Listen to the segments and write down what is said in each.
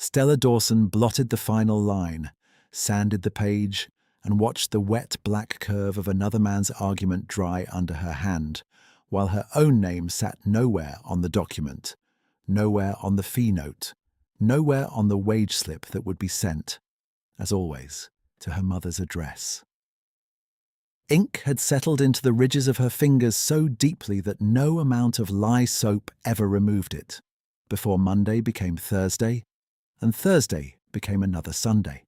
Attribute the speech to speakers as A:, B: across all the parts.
A: Stella Dawson blotted the final line, sanded the page, and watched the wet black curve of another man's argument dry under her hand, while her own name sat nowhere on the document, nowhere on the fee note, nowhere on the wage slip that would be sent, as always, to her mother's address. Ink had settled into the ridges of her fingers so deeply that no amount of lye soap ever removed it, before Monday became Thursday, and Thursday became another Sunday.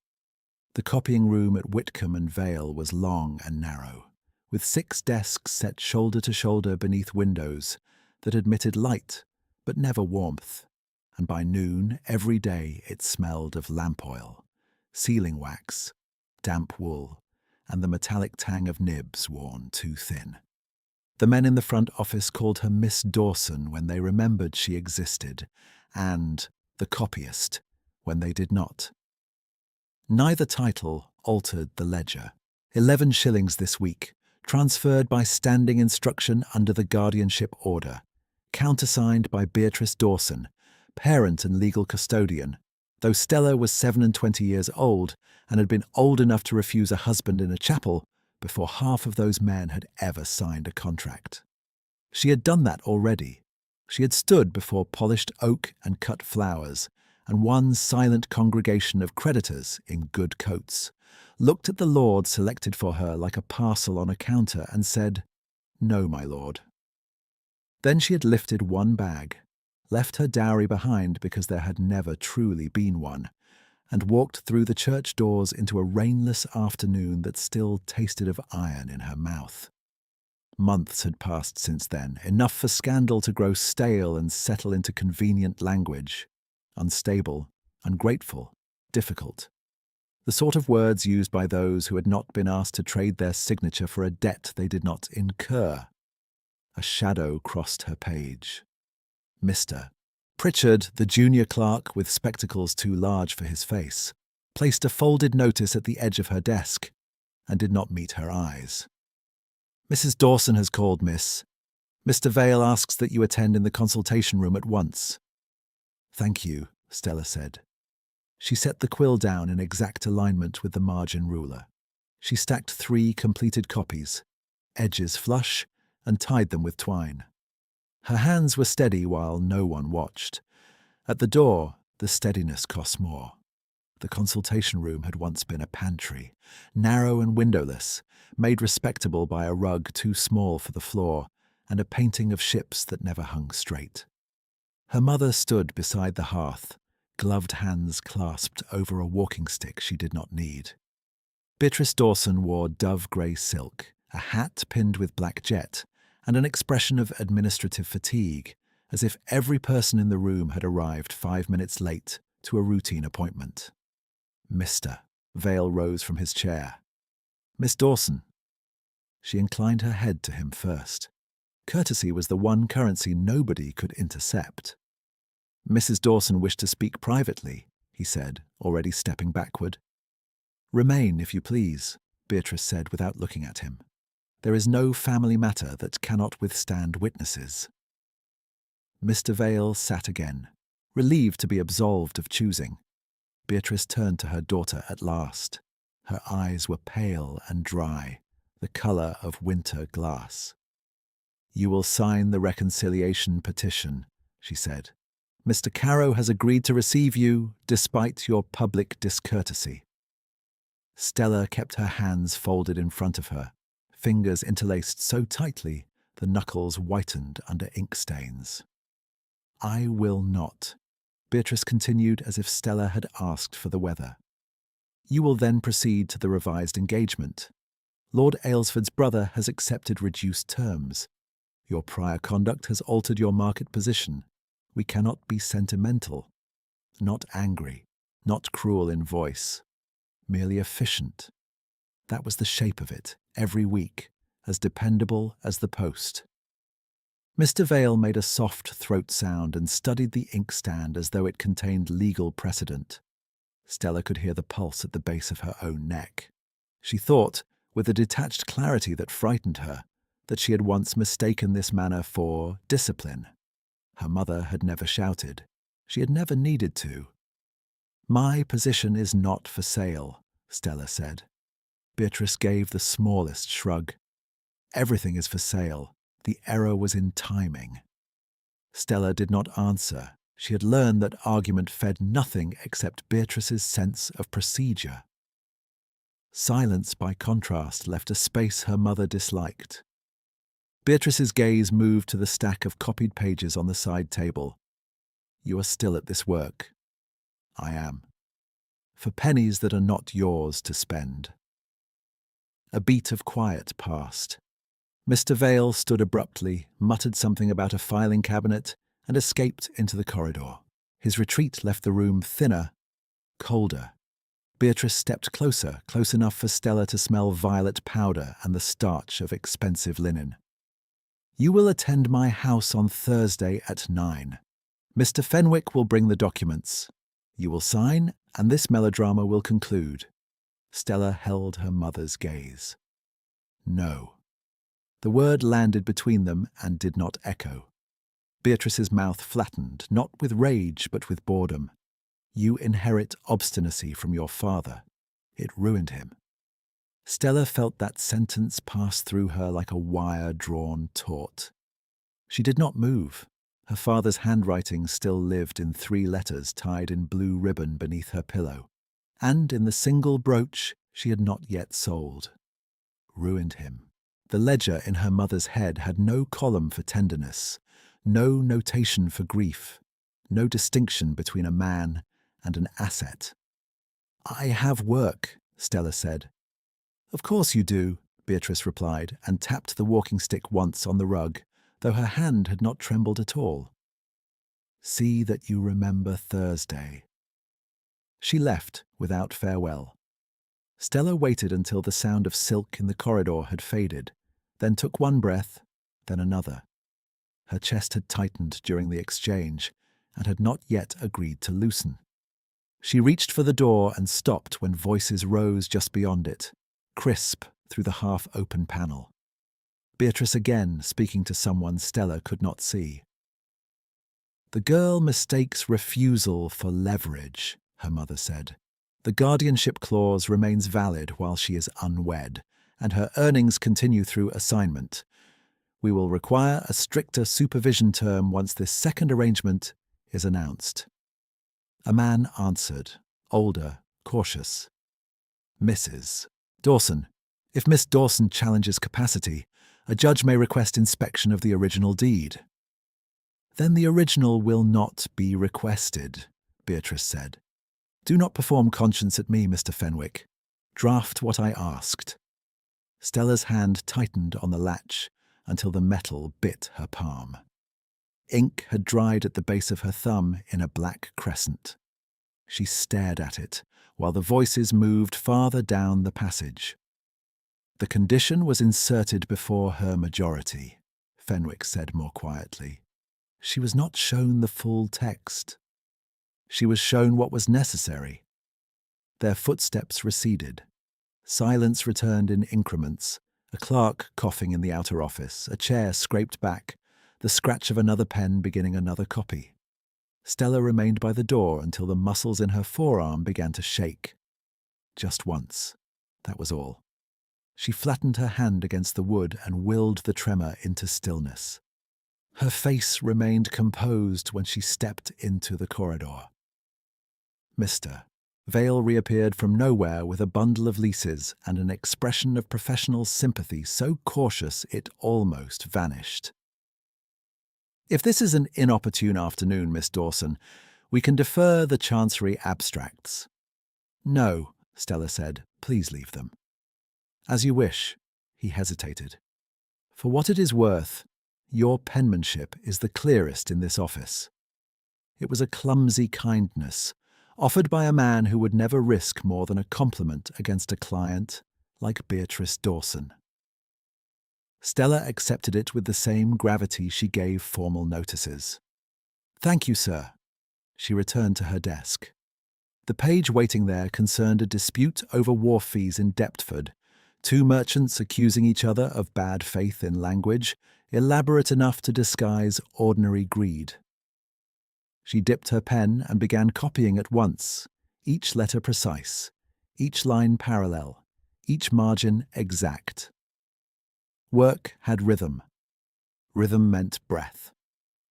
A: The copying room at Whitcomb and Vale was long and narrow, with 6 desks set shoulder to shoulder beneath windows that admitted light but never warmth, and by noon every day it smelled of lamp oil, sealing wax, damp wool, and the metallic tang of nibs worn too thin. The men in the front office called her Miss Dawson when they remembered she existed, and the copyist when they did not. Neither title altered the ledger. 11 shillings this week, transferred by standing instruction under the guardianship order, countersigned by Beatrice Dawson, parent and legal custodian, though Stella was 27 years old and had been old enough to refuse a husband in a chapel before half of those men had ever signed a contract. She had done that already. She had stood before polished oak and cut flowers, and one silent congregation of creditors in good coats, looked at the lord selected for her like a parcel on a counter and said, "No, my lord." Then she had lifted one bag, left her dowry behind because there had never truly been one, and walked through the church doors into a rainless afternoon that still tasted of iron in her mouth. Months had passed since then, enough for scandal to grow stale and settle into convenient language, unstable, ungrateful, difficult. The sort of words used by those who had not been asked to trade their signature for a debt they did not incur. A shadow crossed her page. Mr. Pritchard, the junior clerk with spectacles too large for his face, placed a folded notice at the edge of her desk and did not meet her eyes. "Mrs. Dawson has called, miss. Mr. Vale asks that you attend in the consultation room at once." "Thank you," Stella said. She set the quill down in exact alignment with the margin ruler. She stacked 3 completed copies, edges flush, and tied them with twine. Her hands were steady while no one watched. At the door, the steadiness cost more. The consultation room had once been a pantry, narrow and windowless, made respectable by a rug too small for the floor and a painting of ships that never hung straight. Her mother stood beside the hearth, gloved hands clasped over a walking stick she did not need. Beatrice Dawson wore dove-grey silk, a hat pinned with black jet, and an expression of administrative fatigue, as if every person in the room had arrived 5 minutes late to a routine appointment. "Mr." Vale rose from his chair. "Miss Dawson." She inclined her head to him first. Courtesy was the one currency nobody could intercept. "Mrs. Dawson wished to speak privately," he said, already stepping backward. "Remain, if you please," Beatrice said without looking at him. "There is no family matter that cannot withstand witnesses." Mr. Vale sat again, relieved to be absolved of choosing. Beatrice turned to her daughter at last. Her eyes were pale and dry, the colour of winter glass. "You will sign the reconciliation petition," she said. "Mr. Carrow has agreed to receive you, despite your public discourtesy." Stella kept her hands folded in front of her, fingers interlaced so tightly the knuckles whitened under ink stains. "I will not," Beatrice continued as if Stella had asked for the weather. "You will then proceed to the revised engagement. Lord Aylesford's brother has accepted reduced terms. Your prior conduct has altered your market position. We cannot be sentimental, not angry, not cruel in voice, merely efficient. That was the shape of it, every week, as dependable as the post." Mr. Vale made a soft throat sound and studied the inkstand as though it contained legal precedent. Stella could hear the pulse at the base of her own neck. She thought, with a detached clarity that frightened her, that she had once mistaken this manner for discipline. Her mother had never shouted. She had never needed to. My position is not for sale, Stella said. Beatrice gave the smallest shrug. Everything is for sale. The error was in timing. Stella did not answer. She had learned that argument fed nothing except Beatrice's sense of procedure. Silence, by contrast, left a space her mother disliked. Beatrice's gaze moved to the stack of copied pages on the side table. You are still at this work. I am. For pennies that are not yours to spend. A beat of quiet passed. Mr. Vale stood abruptly, muttered something about a filing cabinet, and escaped into the corridor. His retreat left the room thinner, colder. Beatrice stepped closer, close enough for Stella to smell violet powder and the starch of expensive linen. You will attend my house on Thursday at 9. Mr. Fenwick will bring the documents. You will sign, and this melodrama will conclude. Stella held her mother's gaze. No. The word landed between them and did not echo. Beatrice's mouth flattened, not with rage but with boredom. You inherit obstinacy from your father. It ruined him. Stella felt that sentence pass through her like a wire drawn taut. She did not move. Her father's handwriting still lived in 3 letters tied in blue ribbon beneath her pillow, and in the single brooch she had not yet sold. Ruined him. The ledger in her mother's head had no column for tenderness, no notation for grief, no distinction between a man and an asset. I have work, Stella said. Of course you do, Beatrice replied, and tapped the walking stick once on the rug, though her hand had not trembled at all. See that you remember Thursday. She left without farewell. Stella waited until the sound of silk in the corridor had faded, then took one breath, then another. Her chest had tightened during the exchange and had not yet agreed to loosen. She reached for the door and stopped when voices rose just beyond it, crisp through the half-open panel. Beatrice again speaking to someone Stella could not see. The girl mistakes refusal for leverage, her mother said. The guardianship clause remains valid while she is unwed, and her earnings continue through assignment. We will require a stricter supervision term once this second arrangement is announced. A man answered, older, cautious. Mrs. Dawson. If Miss Dawson challenges capacity, a judge may request inspection of the original deed. Then the original will not be requested, Beatrice said. Do not perform conscience at me, Mr. Fenwick. Draft what I asked. Stella's hand tightened on the latch until the metal bit her palm. Ink had dried at the base of her thumb in a black crescent. She stared at it, while the voices moved farther down the passage. The condition was inserted before her majority, Fenwick said more quietly. She was not shown the full text. She was shown what was necessary. Their footsteps receded. Silence returned in increments, a clerk coughing in the outer office, a chair scraped back, the scratch of another pen beginning another copy. Stella remained by the door until the muscles in her forearm began to shake. Just once. That was all. She flattened her hand against the wood and willed the tremor into stillness. Her face remained composed when she stepped into the corridor. Mr. Vale reappeared from nowhere with a bundle of leases and an expression of professional sympathy so cautious it almost vanished. If this is an inopportune afternoon, Miss Dawson, we can defer the Chancery abstracts. No, Stella said, please leave them. As you wish, he hesitated. For what it is worth, your penmanship is the clearest in this office. It was a clumsy kindness, offered by a man who would never risk more than a compliment against a client like Beatrice Dawson. Stella accepted it with the same gravity she gave formal notices. Thank you, sir. She returned to her desk. The page waiting there concerned a dispute over wharf fees in Deptford, 2 merchants accusing each other of bad faith in language, elaborate enough to disguise ordinary greed. She dipped her pen and began copying at once, each letter precise, each line parallel, each margin exact. Work had rhythm. Rhythm meant breath.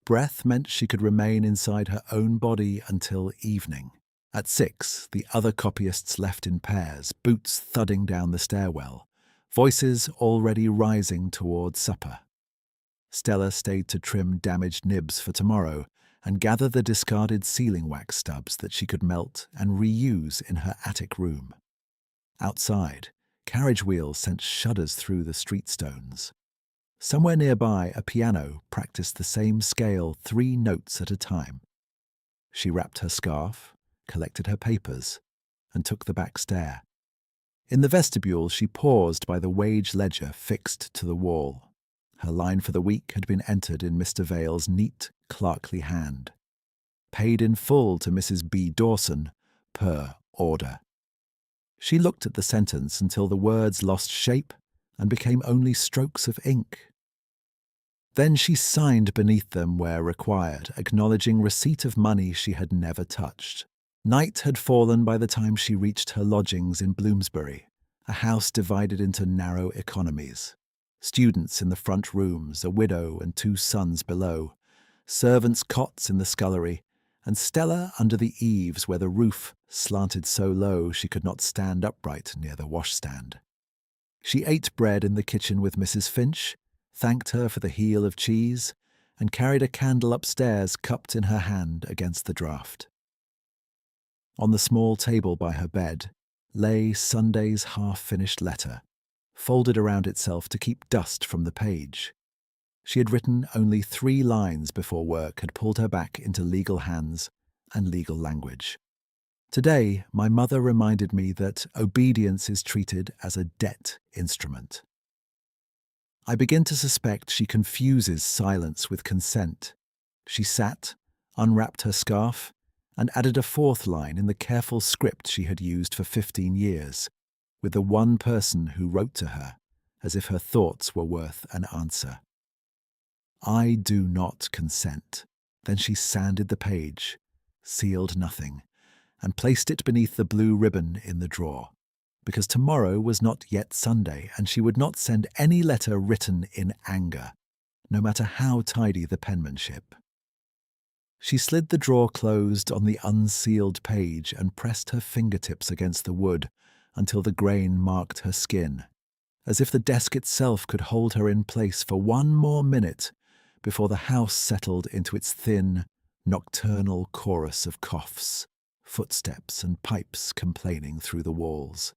A: Breath meant she could remain inside her own body until evening. At 6, the other copyists left in pairs, boots thudding down the stairwell, voices already rising towards supper. Stella stayed to trim damaged nibs for tomorrow and gather the discarded sealing wax stubs that she could melt and reuse in her attic room. Outside, carriage wheels sent shudders through the street stones. Somewhere nearby, a piano practiced the same scale 3 notes at a time. She wrapped her scarf, collected her papers, and took the back stair. In the vestibule, she paused by the wage ledger fixed to the wall. Her line for the week had been entered in Mr. Vale's neat, clerkly hand. Paid in full to Mrs. B. Dawson, per order. She looked at the sentence until the words lost shape and became only strokes of ink. Then she signed beneath them where required, acknowledging receipt of money she had never touched. Night had fallen by the time she reached her lodgings in Bloomsbury, a house divided into narrow economies. Students in the front rooms, a widow and 2 sons below, servants' cots in the scullery, and Stella under the eaves where the roof slanted so low she could not stand upright near the washstand. She ate bread in the kitchen with Mrs. Finch, thanked her for the heel of cheese, and carried a candle upstairs cupped in her hand against the draught. On the small table by her bed lay Sunday's half-finished letter, folded around itself to keep dust from the page. She had written only 3 lines before work had pulled her back into legal hands and legal language. Today, my mother reminded me that obedience is treated as a debt instrument. I begin to suspect she confuses silence with consent. She sat, unwrapped her scarf, and added a 4th line in the careful script she had used for 15 years, with the one person who wrote to her, as if her thoughts were worth an answer. I do not consent. Then she sanded the page, sealed nothing, and placed it beneath the blue ribbon in the drawer, because tomorrow was not yet Sunday, and she would not send any letter written in anger, no matter how tidy the penmanship. She slid the drawer closed on the unsealed page and pressed her fingertips against the wood until the grain marked her skin, as if the desk itself could hold her in place for 1 more minute before the house settled into its thin, nocturnal chorus of coughs, footsteps and pipes complaining through the walls.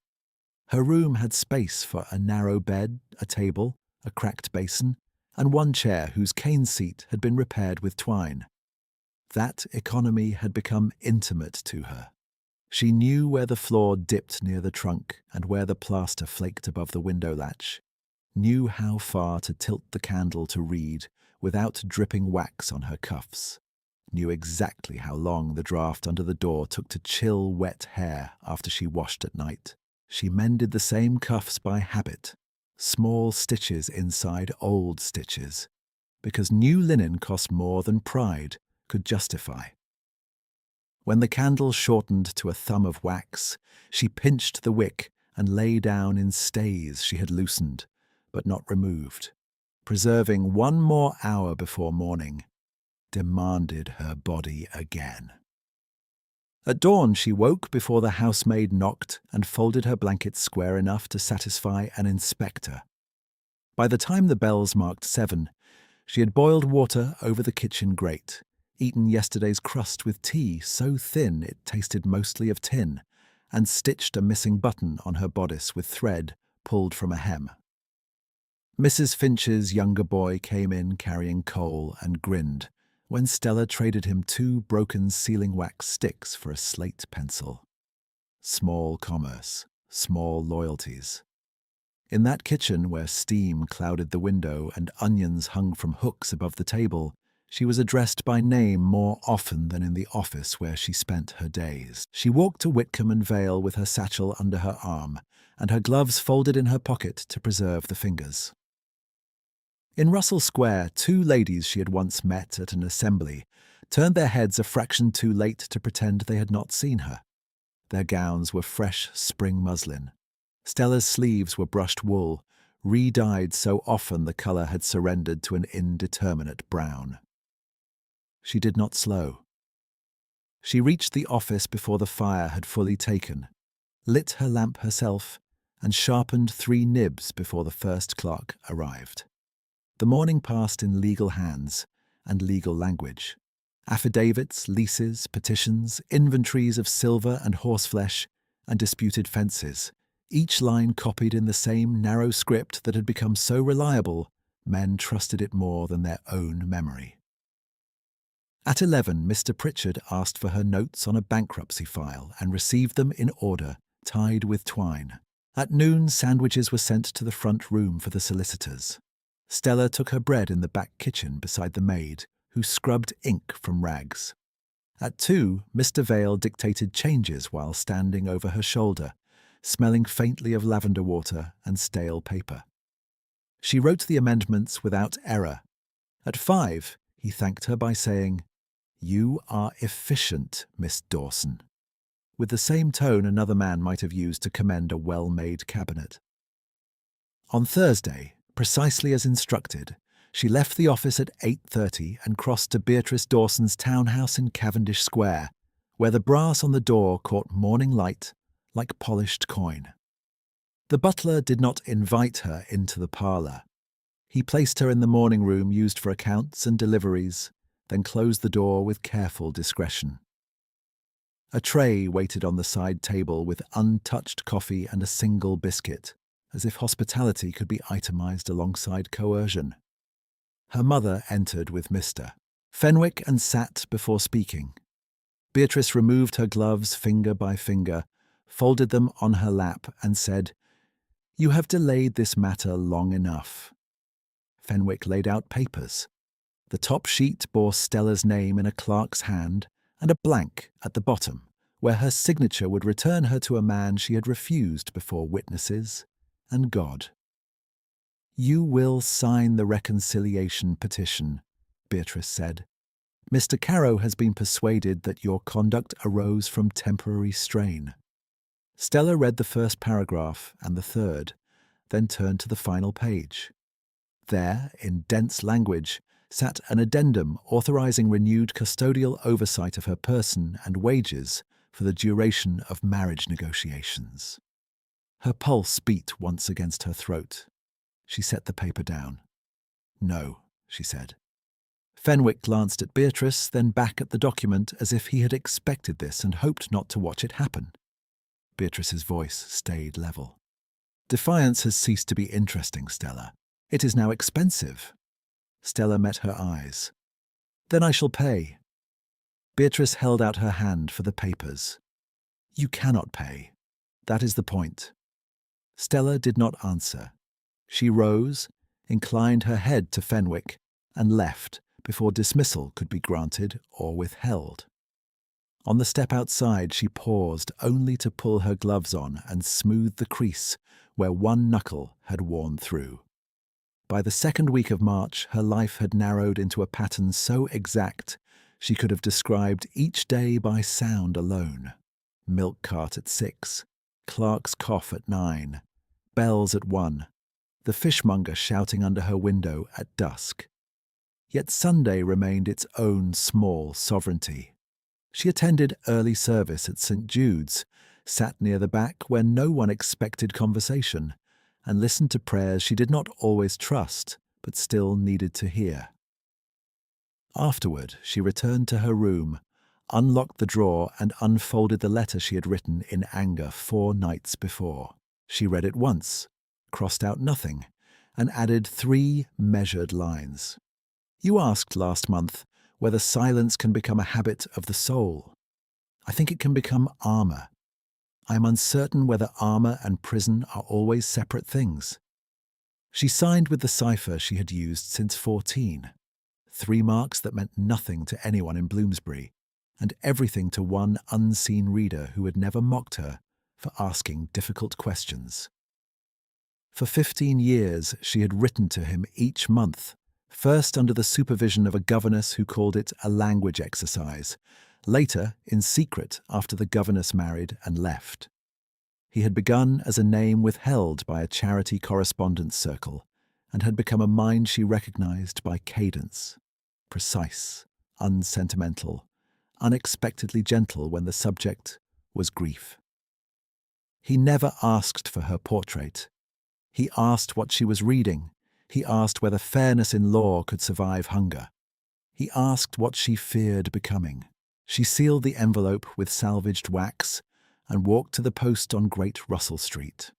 A: Her room had space for a narrow bed, a table, a cracked basin, and 1 chair whose cane seat had been repaired with twine. That economy had become intimate to her. She knew where the floor dipped near the trunk and where the plaster flaked above the window latch, knew how far to tilt the candle to read without dripping wax on her cuffs, knew exactly how long the draught under the door took to chill wet hair after she washed at night. She mended the same cuffs by habit, small stitches inside old stitches, because new linen cost more than pride could justify. When the candle shortened to a thumb of wax, she pinched the wick and lay down in stays she had loosened, but not removed, preserving 1 more hour before morning, demanded her body again. At dawn she woke before the housemaid knocked and folded her blankets square enough to satisfy an inspector. By the time the bells marked 7, she had boiled water over the kitchen grate, eaten yesterday's crust with tea so thin it tasted mostly of tin, and stitched a missing button on her bodice with thread pulled from a hem. Mrs. Finch's younger boy came in carrying coal and grinned when Stella traded him 2 broken sealing wax sticks for a slate pencil. Small commerce, small loyalties. In that kitchen where steam clouded the window and onions hung from hooks above the table, she was addressed by name more often than in the office where she spent her days. She walked to Whitcomb and Vale with her satchel under her arm and her gloves folded in her pocket to preserve the fingers. In Russell Square, 2 ladies she had once met at an assembly turned their heads a fraction too late to pretend they had not seen her. Their gowns were fresh spring muslin. Stella's sleeves were brushed wool, re-dyed so often the colour had surrendered to an indeterminate brown. She did not slow. She reached the office before the fire had fully taken, lit her lamp herself, and sharpened 3 nibs before the first clerk arrived. The morning passed in legal hands and legal language. Affidavits, leases, petitions, inventories of silver and horseflesh, and disputed fences, each line copied in the same narrow script that had become so reliable, men trusted it more than their own memory. At 11, Mr. Pritchard asked for her notes on a bankruptcy file and received them in order, tied with twine. At noon, sandwiches were sent to the front room for the solicitors. Stella took her bread in the back kitchen beside the maid, who scrubbed ink from rags. At 2, Mr. Vale dictated changes while standing over her shoulder, smelling faintly of lavender water and stale paper. She wrote the amendments without error. At 5, he thanked her by saying, "You are efficient, Miss Dawson," with the same tone another man might have used to commend a well-made cabinet. On Thursday, precisely as instructed, she left the office at 8:30 and crossed to Beatrice Dawson's townhouse in Cavendish Square, where the brass on the door caught morning light like polished coin. The butler did not invite her into the parlour. He placed her in the morning room used for accounts and deliveries, then closed the door with careful discretion. A tray waited on the side table with untouched coffee and a single biscuit, as if hospitality could be itemised alongside coercion. Her mother entered with Mr. Fenwick and sat before speaking. Beatrice removed her gloves finger by finger, folded them on her lap, and said, "You have delayed this matter long enough." Fenwick laid out papers. The top sheet bore Stella's name in a clerk's hand and a blank at the bottom, where her signature would return her to a man she had refused before witnesses and God. "You will sign the reconciliation petition," Beatrice said. "Mr. Carrow has been persuaded that your conduct arose from temporary strain." Stella read the first paragraph and the third, then turned to the final page. There, in dense language, sat an addendum authorizing renewed custodial oversight of her person and wages for the duration of marriage negotiations. Her pulse beat once against her throat. She set the paper down. "No," she said. Fenwick glanced at Beatrice, then back at the document as if he had expected this and hoped not to watch it happen. Beatrice's voice stayed level. "Defiance has ceased to be interesting, Stella. It is now expensive." Stella met her eyes. "Then I shall pay." Beatrice held out her hand for the papers. "You cannot pay. That is the point." Stella did not answer. She rose, inclined her head to Fenwick, and left before dismissal could be granted or withheld. On the step outside, she paused only to pull her gloves on and smooth the crease where one knuckle had worn through. By the second week of March, her life had narrowed into a pattern so exact she could have described each day by sound alone. Milk cart at 6, clerk's cough at 9, bells at 1, the fishmonger shouting under her window at dusk. Yet Sunday remained its own small sovereignty. She attended early service at St. Jude's, sat near the back where no one expected conversation, and listened to prayers she did not always trust, but still needed to hear. Afterward, she returned to her room, unlocked the drawer and unfolded the letter she had written in anger 4 nights before. She read it once, crossed out nothing, and added 3 measured lines. "You asked last month whether silence can become a habit of the soul. I think it can become armour. I am uncertain whether armour and prison are always separate things." She signed with the cipher she had used since 14, 3 marks that meant nothing to anyone in Bloomsbury, and everything to one unseen reader who had never mocked her for asking difficult questions. For 15 years she had written to him each month, first under the supervision of a governess who called it a language exercise, later in secret after the governess married and left. He had begun as a name withheld by a charity correspondence circle and had become a mind she recognized by cadence, precise, unsentimental, unexpectedly gentle when the subject was grief. He never asked for her portrait. He asked what she was reading. He asked whether fairness in law could survive hunger. He asked what she feared becoming. She sealed the envelope with salvaged wax and walked to the post on Great Russell Street.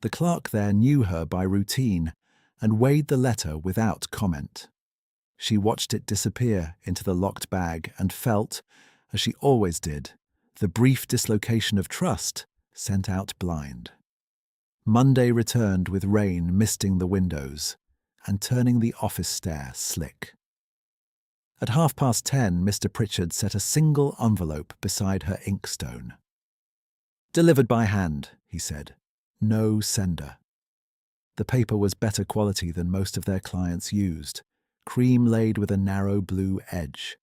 A: The clerk there knew her by routine and weighed the letter without comment. She watched it disappear into the locked bag and felt, as she always did, the brief dislocation of trust sent out blind. Monday returned with rain misting the windows and turning the office stair slick. At 10:30, Mr. Pritchard set a single envelope beside her inkstone. "Delivered by hand," he said. "No sender." The paper was better quality than most of their clients used, cream laid with a narrow blue edge.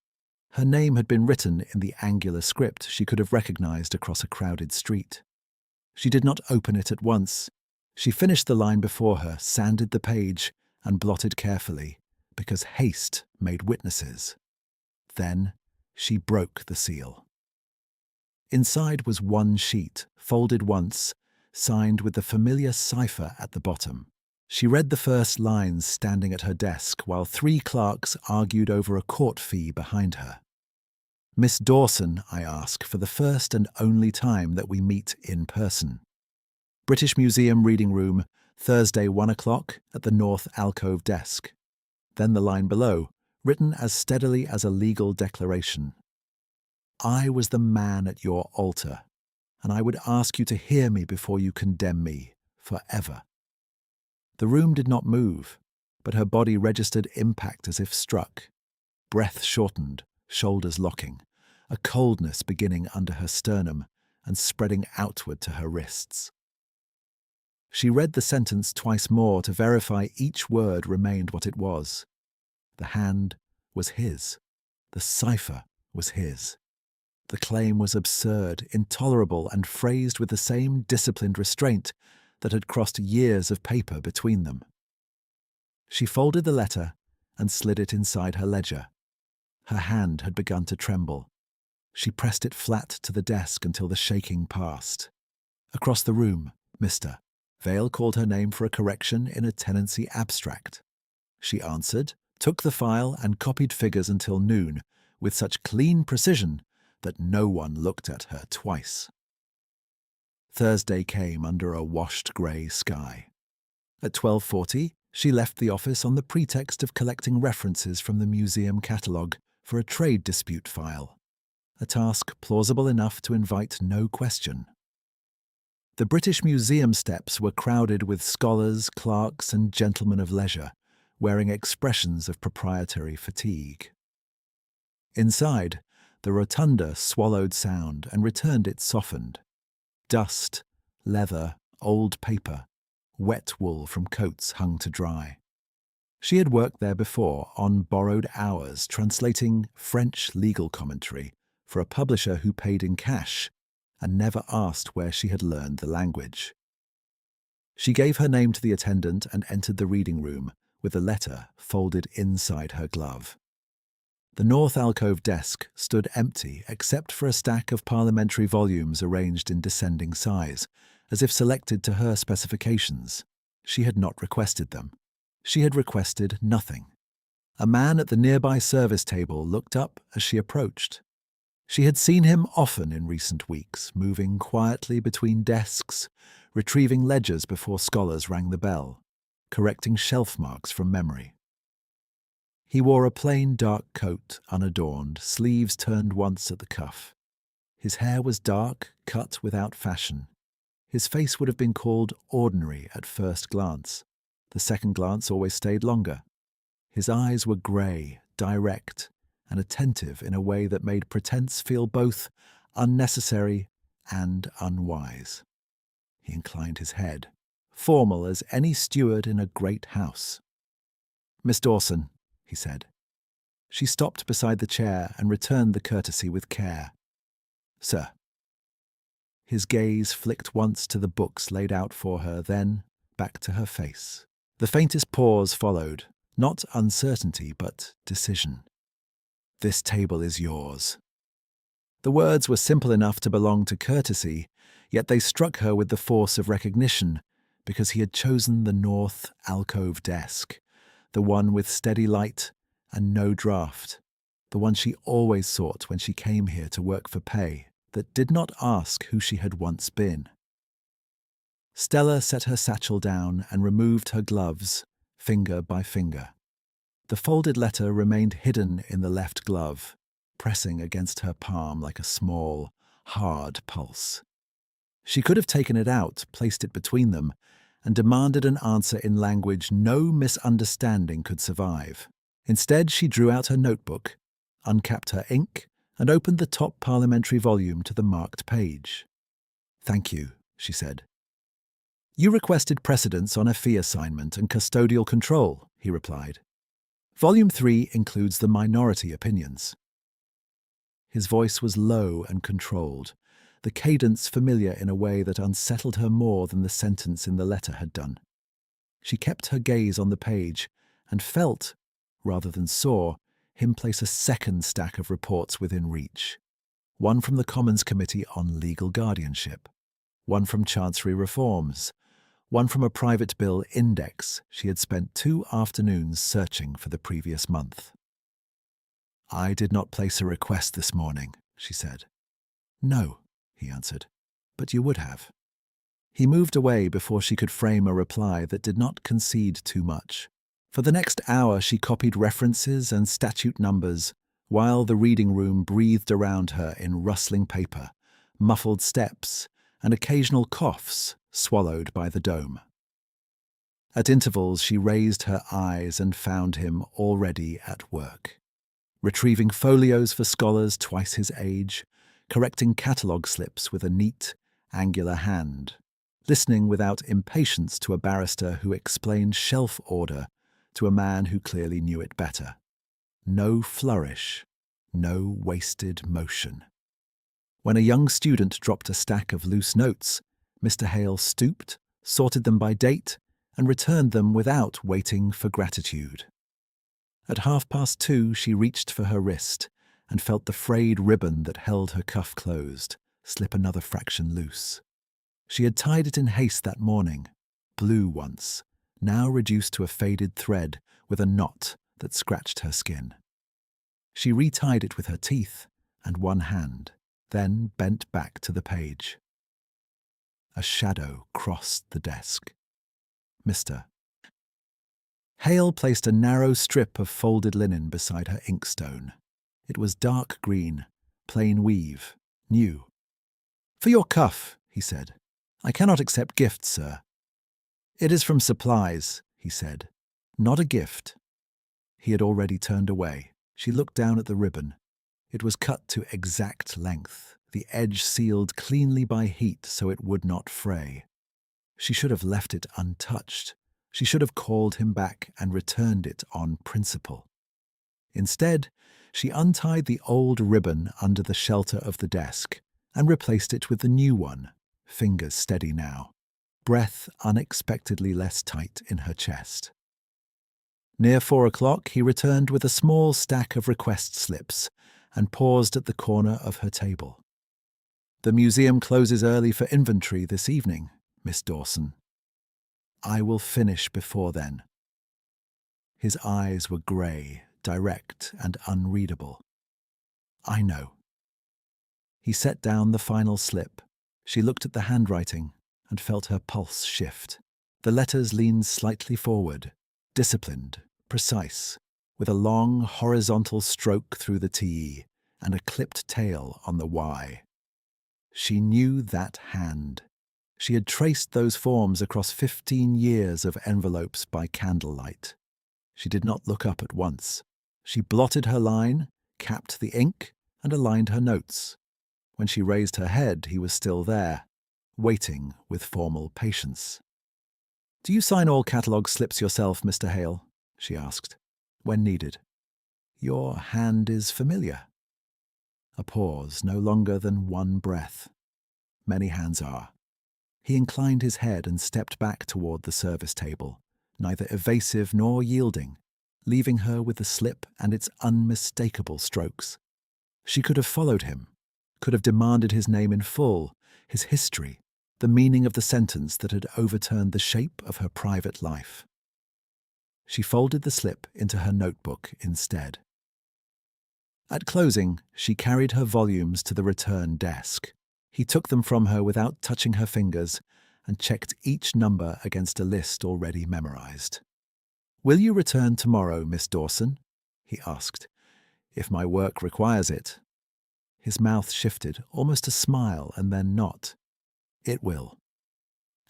A: Her name had been written in the angular script she could have recognized across a crowded street. She did not open it at once. She finished the line before her, sanded the page, and blotted carefully, because haste made witnesses. Then she broke the seal. Inside was one sheet, folded once, signed with the familiar cipher at the bottom. She read the first lines standing at her desk while 3 clerks argued over a court fee behind her. "Miss Dawson, I ask, for the first and only time that we meet in person. British Museum Reading Room, Thursday 1 o'clock at the North Alcove desk." Then the line below, written as steadily as a legal declaration. "I was the man at your altar, and I would ask you to hear me before you condemn me, forever." The room did not move, but her body registered impact as if struck. Breath shortened, shoulders locking, a coldness beginning under her sternum and spreading outward to her wrists. She read the sentence twice more to verify each word remained what it was. The hand was his. The cipher was his. The claim was absurd, intolerable, and phrased with the same disciplined restraint that had crossed years of paper between them. She folded the letter and slid it inside her ledger. Her hand had begun to tremble. She pressed it flat to the desk until the shaking passed. Across the room, Mr. Vale called her name for a correction in a tenancy abstract. She answered, took the file and copied figures until noon, with such clean precision that no one looked at her twice. Thursday came under a washed grey sky. At 12:40, she left the office on the pretext of collecting references from the museum catalogue for a trade dispute file, a task plausible enough to invite no question. The British Museum steps were crowded with scholars, clerks, and gentlemen of leisure, wearing expressions of proprietary fatigue. Inside, the rotunda swallowed sound and returned it softened. Dust, leather, old paper, wet wool from coats hung to dry. She had worked there before on borrowed hours, translating French legal commentary for a publisher who paid in cash and never asked where she had learned the language. She gave her name to the attendant and entered the reading room, with the letter folded inside her glove. The North Alcove desk stood empty except for a stack of parliamentary volumes arranged in descending size, as if selected to her specifications. She had not requested them. She had requested nothing. A man at the nearby service table looked up as she approached. She had seen him often in recent weeks, moving quietly between desks, retrieving ledgers before scholars rang the bell, correcting shelf marks from memory. He wore a plain dark coat, unadorned, sleeves turned once at the cuff. His hair was dark, cut without fashion. His face would have been called ordinary at first glance. The second glance always stayed longer. His eyes were grey, direct, and attentive in a way that made pretense feel both unnecessary and unwise. He inclined his head, formal as any steward in a great house. "Miss Dawson," he said. She stopped beside the chair and returned the courtesy with care. "Sir." His gaze flicked once to the books laid out for her, then back to her face. The faintest pause followed, not uncertainty, but decision. "This table is yours." The words were simple enough to belong to courtesy, yet they struck her with the force of recognition, because he had chosen the north alcove desk, the one with steady light and no draught, the one she always sought when she came here to work for pay that did not ask who she had once been. Stella set her satchel down and removed her gloves, finger by finger. The folded letter remained hidden in the left glove, pressing against her palm like a small, hard pulse. She could have taken it out, placed it between them, and demanded an answer in language no misunderstanding could survive. Instead, she drew out her notebook, uncapped her ink, and opened the top parliamentary volume to the marked page. "Thank you," she said. "You requested precedence on a fee assignment and custodial control," he replied. "Volume 3 includes the minority opinions." His voice was low and controlled, the cadence familiar in a way that unsettled her more than the sentence in the letter had done. She kept her gaze on the page and felt, rather than saw, him place a second stack of reports within reach. One from the Commons Committee on Legal Guardianship, one from Chancery Reforms, one from a private bill index she had spent 2 afternoons searching for the previous month. "I did not place a request this morning," she said. "No," he answered, "but you would have." He moved away before she could frame a reply that did not concede too much. For the next hour she copied references and statute numbers, while the reading room breathed around her in rustling paper, muffled steps, and occasional coughs swallowed by the dome. At intervals she raised her eyes and found him already at work, retrieving folios for scholars twice his age, correcting catalogue slips with a neat, angular hand, listening without impatience to a barrister who explained shelf order to a man who clearly knew it better. No flourish, no wasted motion. When a young student dropped a stack of loose notes, Mr. Hale stooped, sorted them by date, and returned them without waiting for gratitude. At 2:30 she reached for her wrist and felt the frayed ribbon that held her cuff closed slip another fraction loose. She had tied it in haste that morning, blue once, now reduced to a faded thread with a knot that scratched her skin. She retied it with her teeth and one hand, then bent back to the page. A shadow crossed the desk. Mr. Hale placed a narrow strip of folded linen beside her inkstone. It was dark green, plain weave, new. "For your cuff," he said. "I cannot accept gifts, sir." "It is from supplies," he said. "Not a gift." He had already turned away. She looked down at the ribbon. It was cut to exact length, the edge sealed cleanly by heat so it would not fray. She should have left it untouched. She should have called him back and returned it on principle. Instead, she untied the old ribbon under the shelter of the desk and replaced it with the new one, fingers steady now, breath unexpectedly less tight in her chest. Near 4 o'clock, he returned with a small stack of request slips and paused at the corner of her table. "The museum closes early for inventory this evening, Miss Dawson. I will finish before then." His eyes were grey, direct, and unreadable. "I know." He set down the final slip. She looked at the handwriting and felt her pulse shift. The letters leaned slightly forward, disciplined, precise, with a long horizontal stroke through the T and a clipped tail on the Y. She knew that hand. She had traced those forms across 15 years of envelopes by candlelight. She did not look up at once. She blotted her line, capped the ink, and aligned her notes. When she raised her head, he was still there, waiting with formal patience. "Do you sign all catalogue slips yourself, Mr. Hale?" she asked. "When needed." Your hand is familiar. A pause, no longer than one breath. Many hands are. He inclined his head and stepped back toward the service table, neither evasive nor yielding, leaving her with the slip and its unmistakable strokes. She could have followed him, could have demanded his name in full, his history, the meaning of the sentence that had overturned the shape of her private life. She folded the slip into her notebook instead. At closing, she carried her volumes to the return desk. He took them from her without touching her fingers and checked each number against a list already memorized. "Will you return tomorrow, Miss Dawson?" he asked. "If my work requires it." His mouth shifted, almost a smile, and then not. "It will."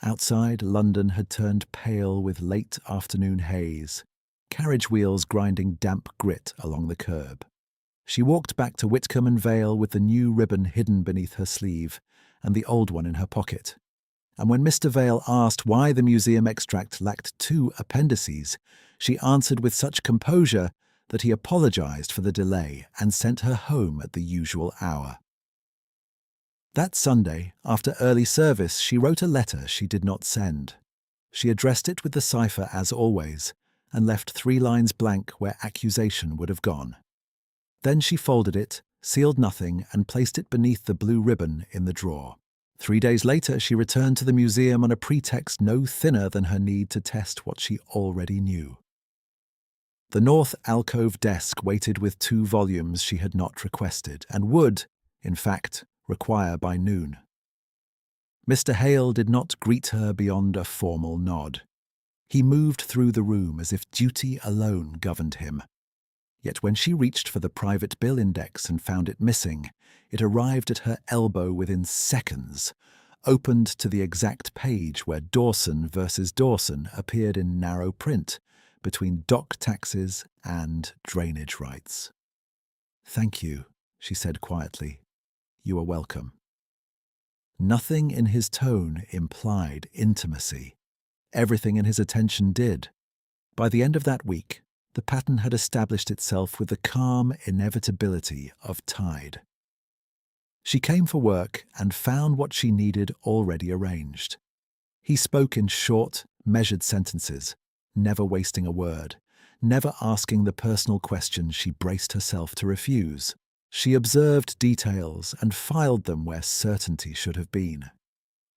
A: Outside, London had turned pale with late afternoon haze, carriage wheels grinding damp grit along the curb. She walked back to Whitcomb and Vale with the new ribbon hidden beneath her sleeve and the old one in her pocket. And when Mr. Vale asked why the museum extract lacked 2 appendices, she answered with such composure that he apologized for the delay and sent her home at the usual hour. That Sunday, after early service, she wrote a letter she did not send. She addressed it with the cipher as always, and left 3 lines blank where accusation would have gone. Then she folded it, sealed nothing, and placed it beneath the blue ribbon in the drawer. 3 days later, she returned to the museum on a pretext no thinner than her need to test what she already knew. The north alcove desk waited with 2 volumes she had not requested, and would, in fact, require by noon. Mr. Hale did not greet her beyond a formal nod. He moved through the room as if duty alone governed him. Yet when she reached for the private bill index and found it missing, it arrived at her elbow within seconds, opened to the exact page where Dawson versus Dawson appeared in narrow print between dock taxes and drainage rights. "Thank you," she said quietly. "You are welcome." Nothing in his tone implied intimacy. Everything in his attention did. By the end of that week, the pattern had established itself with the calm inevitability of tide. She came for work and found what she needed already arranged. He spoke in short, measured sentences, never wasting a word, never asking the personal question she braced herself to refuse. She observed details and filed them where certainty should have been.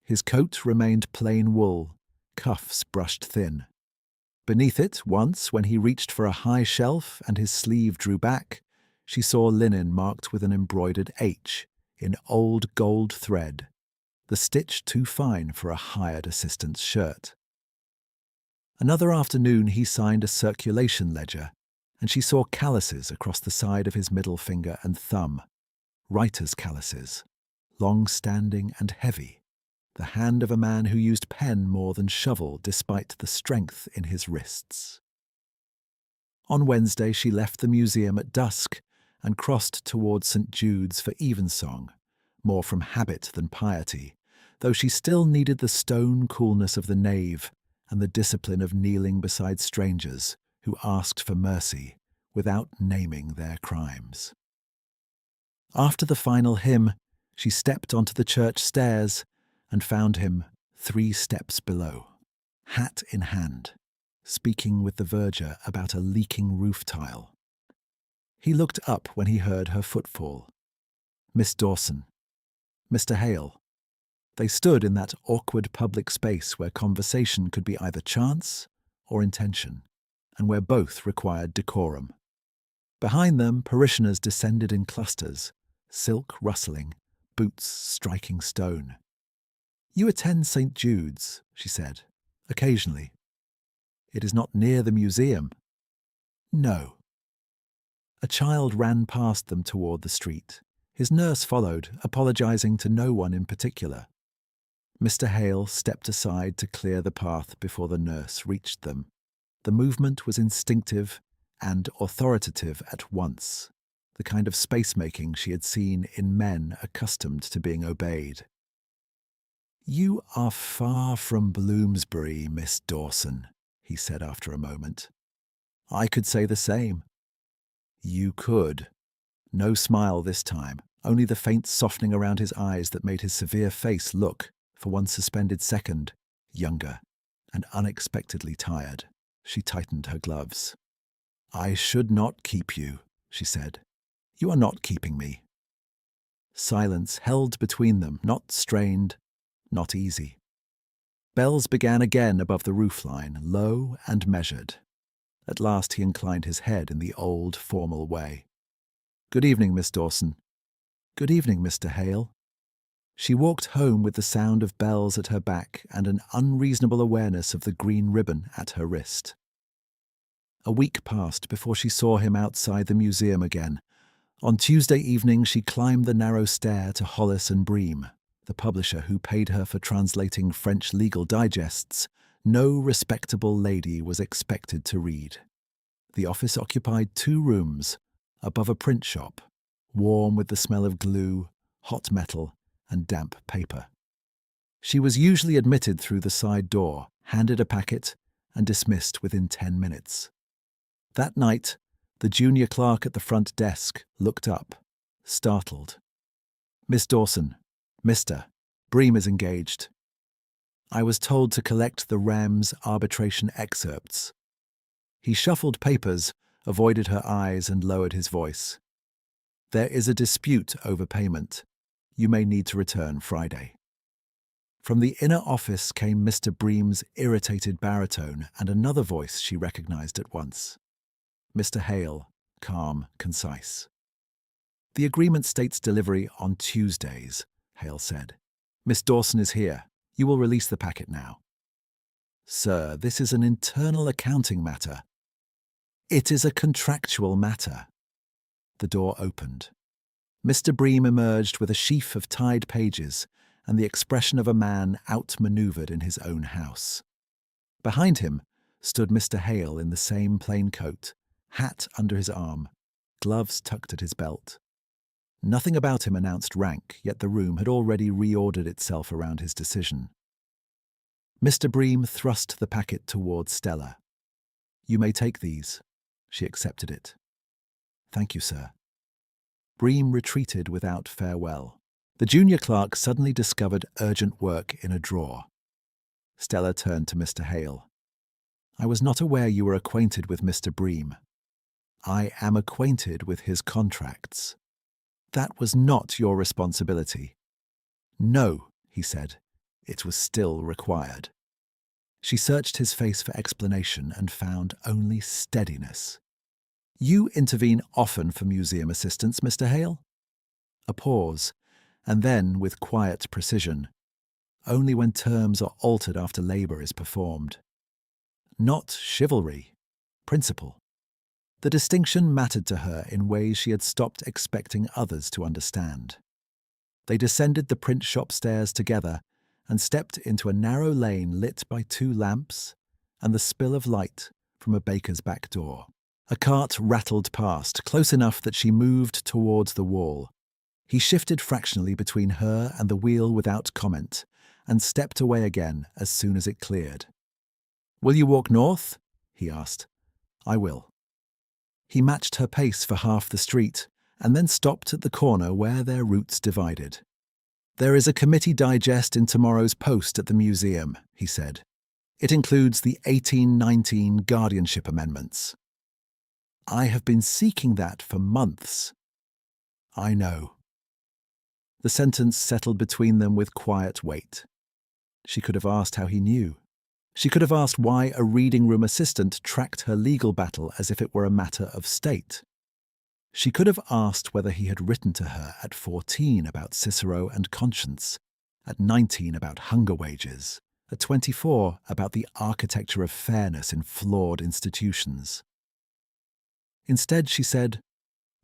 A: His coat remained plain wool, cuffs brushed thin. Beneath it, once, when he reached for a high shelf and his sleeve drew back, she saw linen marked with an embroidered H in old gold thread, the stitch too fine for a hired assistant's shirt. Another afternoon he signed a circulation ledger, and she saw calluses across the side of his middle finger and thumb, writer's calluses, long-standing and heavy, the hand of a man who used pen more than shovel despite the strength in his wrists. On Wednesday she left the museum at dusk and crossed towards St. Jude's for evensong, more from habit than piety, though she still needed the stone coolness of the nave and the discipline of kneeling beside strangers who asked for mercy without naming their crimes. After the final hymn, she stepped onto the church stairs and found him 3 steps below, hat in hand, speaking with the verger about a leaking roof tile. He looked up when he heard her footfall. Miss Dawson. Mr. Hale. They stood in that awkward public space where conversation could be either chance or intention, and where both required decorum. Behind them, parishioners descended in clusters, silk rustling, boots striking stone. "You attend St. Jude's," she said, "occasionally. It is not near the museum." "No." A child ran past them toward the street. His nurse followed, apologizing to no one in particular. Mr. Hale stepped aside to clear the path before the nurse reached them. The movement was instinctive and authoritative at once, the kind of space-making she had seen in men accustomed to being obeyed. "You are far from Bloomsbury, Miss Dawson," he said after a moment. "I could say the same." You could. No smile this time, only the faint softening around his eyes that made his severe face look, for one suspended second, younger and unexpectedly tired. She tightened her gloves. I should not keep you, she said. You are not keeping me. Silence held between them, not strained, not easy. Bells began again above the roofline, low and measured. At last he inclined his head in the old, formal way. Good evening, Miss Dawson. Good evening, Mr. Hale. She walked home with the sound of bells at her back and an unreasonable awareness of the green ribbon at her wrist. A week passed before she saw him outside the museum again. On Tuesday evening she climbed the narrow stair to Hollis and Bream, the publisher who paid her for translating French legal digests. No respectable lady was expected to read. The office occupied 2 rooms, above a print shop, warm with the smell of glue, hot metal, and damp paper. She was usually admitted through the side door, handed a packet, and dismissed within 10 minutes. That night, the junior clerk at the front desk looked up, startled. Miss Dawson, Mr. Bream is engaged. I was told to collect the Rams arbitration excerpts. He shuffled papers, avoided her eyes, and lowered his voice. There is a dispute over payment. You may need to return Friday. From the inner office came Mr. Bream's irritated baritone and another voice she recognized at once. Mr. Hale, calm, concise. The agreement states delivery on Tuesdays, Hale said. Miss Dawson is here. You will release the packet now. Sir, this is an internal accounting matter. It is a contractual matter. The door opened. Mr. Bream emerged with a sheaf of tied pages and the expression of a man outmaneuvered in his own house. Behind him stood Mr. Hale in the same plain coat, hat under his arm, gloves tucked at his belt. Nothing about him announced rank, yet the room had already reordered itself around his decision. Mr. Bream thrust the packet towards Stella. You may take these. She accepted it. Thank you, sir. Bream retreated without farewell. The junior clerk suddenly discovered urgent work in a drawer. Stella turned to Mr. Hale. I was not aware you were acquainted with Mr. Bream. I am acquainted with his contracts. That was not your responsibility. No, he said. It was still required. She searched his face for explanation and found only steadiness. You intervene often for museum assistants, Mr. Hale? A pause, and then, with quiet precision, only when terms are altered after labour is performed. Not chivalry, principle. The distinction mattered to her in ways she had stopped expecting others to understand. They descended the print shop stairs together and stepped into a narrow lane lit by 2 lamps and the spill of light from a baker's back door. A cart rattled past, close enough that she moved towards the wall. He shifted fractionally between her and the wheel without comment, and stepped away again as soon as it cleared. Will you walk north? He asked. I will. He matched her pace for half the street, and then stopped at the corner where their routes divided. There is a committee digest in tomorrow's post at the museum, he said. It includes the 1819 guardianship amendments. I have been seeking that for months. I know. The sentence settled between them with quiet weight. She could have asked how he knew. She could have asked why a reading room assistant tracked her legal battle as if it were a matter of state. She could have asked whether he had written to her at 14 about Cicero and conscience, at 19 about hunger wages, at 24 about the architecture of fairness in flawed institutions. Instead, she said,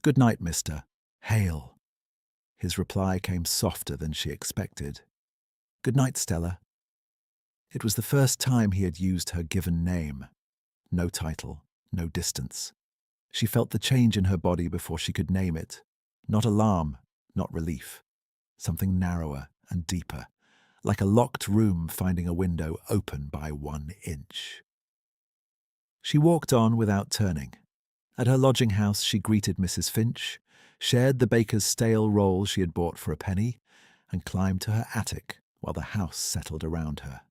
A: Good night, Mr. Hale. His reply came softer than she expected. Good night, Stella. It was the first time he had used her given name. No title, no distance. She felt the change in her body before she could name it. Not alarm, not relief. Something narrower and deeper, like a locked room finding a window open by 1 inch. She walked on without turning. At her lodging house, she greeted Mrs. Finch, shared the baker's stale roll she had bought for a penny, and climbed to her attic while the house settled around her.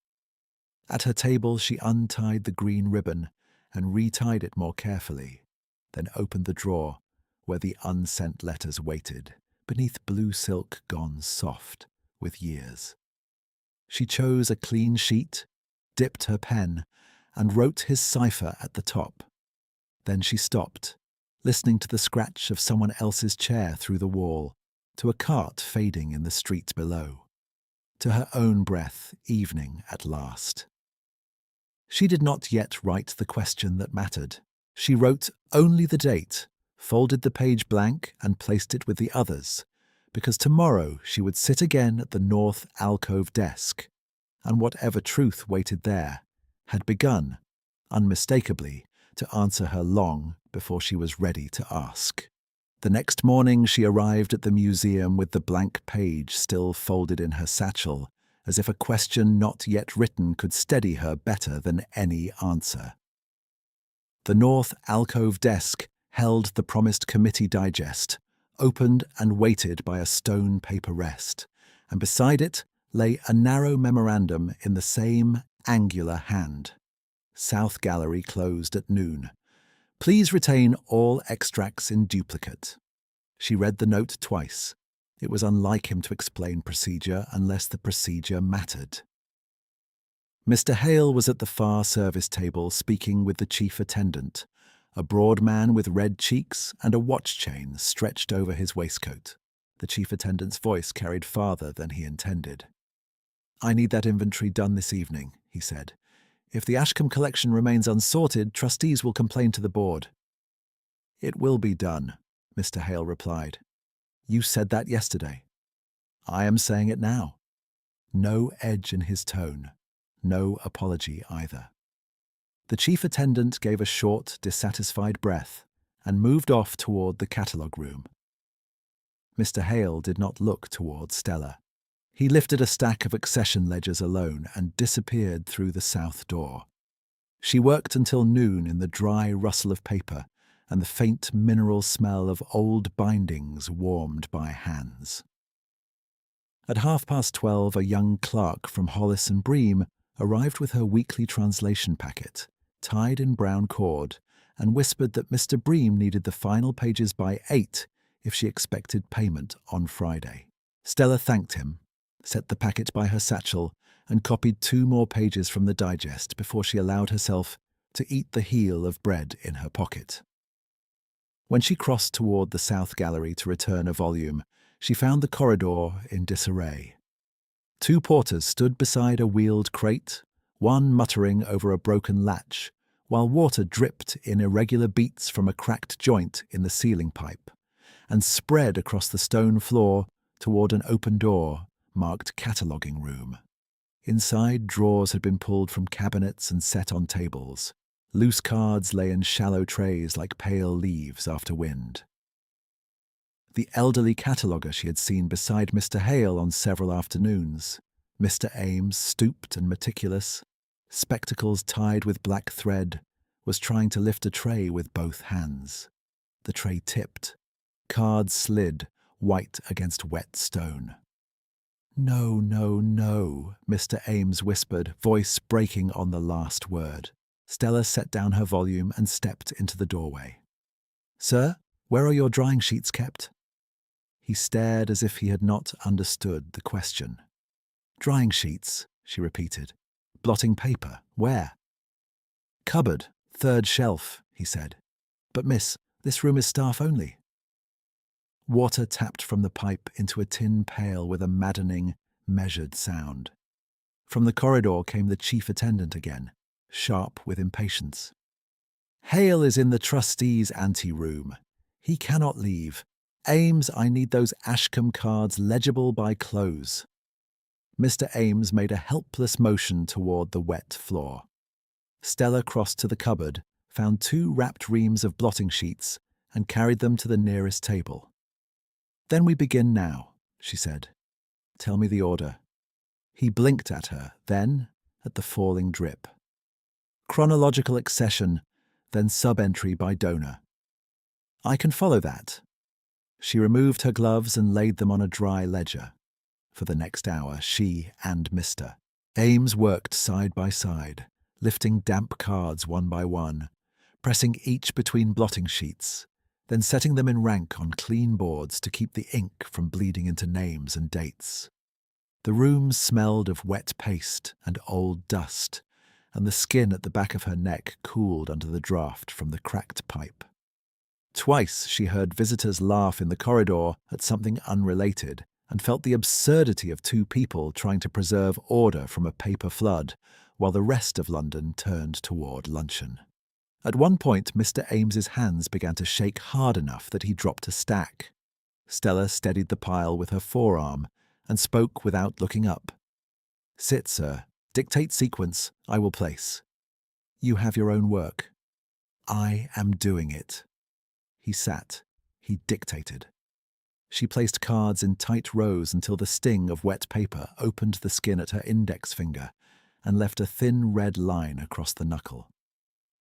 A: At her table, she untied the green ribbon and retied it more carefully, then opened the drawer where the unsent letters waited, beneath blue silk gone soft with years. She chose a clean sheet, dipped her pen, and wrote his cipher at the top. Then she stopped, listening to the scratch of someone else's chair through the wall, to a cart fading in the street below, to her own breath, evening at last. She did not yet write the question that mattered. She wrote only the date, folded the page blank and placed it with the others, because tomorrow she would sit again at the north alcove desk, and whatever truth waited there had begun, unmistakably, to answer her long before she was ready to ask. The next morning she arrived at the museum with the blank page still folded in her satchel, as if a question not yet written could steady her better than any answer. The north alcove desk held the promised committee digest, opened and weighted by a stone paper rest, and beside it lay a narrow memorandum in the same angular hand. South Gallery closed at noon. Please retain all extracts in duplicate. She read the note twice. It was unlike him to explain procedure unless the procedure mattered. Mr. Hale was at the far service table speaking with the chief attendant, a broad man with red cheeks and a watch chain stretched over his waistcoat. The chief attendant's voice carried farther than he intended. I need that inventory done this evening, he said. If the Ashcombe collection remains unsorted, trustees will complain to the board. It will be done, Mr. Hale replied. You said that yesterday. I am saying it now. No edge in his tone, no apology either. The chief attendant gave a short, dissatisfied breath and moved off toward the catalogue room. Mr. Hale did not look toward Stella. He lifted a stack of accession ledgers alone and disappeared through the south door. She worked until noon in the dry rustle of paper and the faint mineral smell of old bindings warmed by hands. At 12:30, a young clerk from Hollis and Bream arrived with her weekly translation packet, tied in brown cord, and whispered that Mr. Bream needed the final pages by 8 if she expected payment on Friday. Stella thanked him, set the packet by her satchel, and copied 2 more pages from the digest before she allowed herself to eat the heel of bread in her pocket. When she crossed toward the South Gallery to return a volume, she found the corridor in disarray. 2 porters stood beside a wheeled crate, one muttering over a broken latch, while water dripped in irregular beats from a cracked joint in the ceiling pipe, and spread across the stone floor toward an open door marked cataloguing room. Inside, drawers had been pulled from cabinets and set on tables. Loose cards lay in shallow trays like pale leaves after wind. The elderly cataloguer she had seen beside Mr. Hale on several afternoons, Mr. Ames, stooped and meticulous, spectacles tied with black thread, was trying to lift a tray with both hands. The tray tipped. Cards slid, white against wet stone. No, no, no, Mr. Ames whispered, voice breaking on the last word. Stella set down her volume and stepped into the doorway. Sir, where are your drying sheets kept? He stared as if he had not understood the question. Drying sheets, she repeated. Blotting paper, where? Cupboard, 3rd shelf, he said. But miss, this room is staff only. Water tapped from the pipe into a tin pail with a maddening, measured sound. From the corridor came the chief attendant again, sharp with impatience. Hale is in the trustees' ante-room. He cannot leave. Ames, I need those Ashcombe cards legible by close. Mr. Ames made a helpless motion toward the wet floor. Stella crossed to the cupboard, found 2 wrapped reams of blotting sheets, and carried them to the nearest table. Then we begin now, she said. Tell me the order. He blinked at her, then at the falling drip. Chronological accession, then sub-entry by donor. I can follow that. She removed her gloves and laid them on a dry ledger. For the next hour, she and Mr. Ames worked side by side, lifting damp cards one by one, pressing each between blotting sheets, then setting them in rank on clean boards to keep the ink from bleeding into names and dates. The room smelled of wet paste and old dust, and the skin at the back of her neck cooled under the draught from the cracked pipe. Twice she heard visitors laugh in the corridor at something unrelated and felt the absurdity of two people trying to preserve order from a paper flood while the rest of London turned toward luncheon. At one point, Mr. Ames's hands began to shake hard enough that he dropped a stack. Stella steadied the pile with her forearm and spoke without looking up. "Sit, sir. Dictate sequence. I will place. You have your own work. I am doing it." He sat. He dictated. She placed cards in tight rows until the sting of wet paper opened the skin at her index finger and left a thin red line across the knuckle.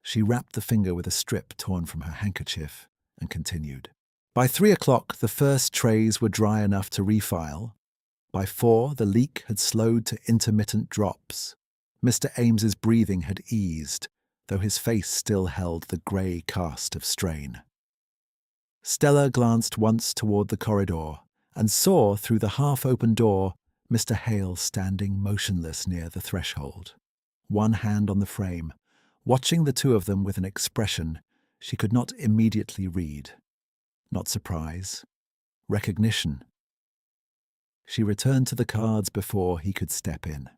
A: She wrapped the finger with a strip torn from her handkerchief and continued. By 3 o'clock, the first trays were dry enough to refile. By 4, the leak had slowed to intermittent drops. Mr. Ames's breathing had eased, though his face still held the grey cast of strain. Stella glanced once toward the corridor and saw through the half-open door Mr. Hale standing motionless near the threshold, one hand on the frame, watching the two of them with an expression she could not immediately read. Not surprise, recognition. She returned to the cards before he could step in.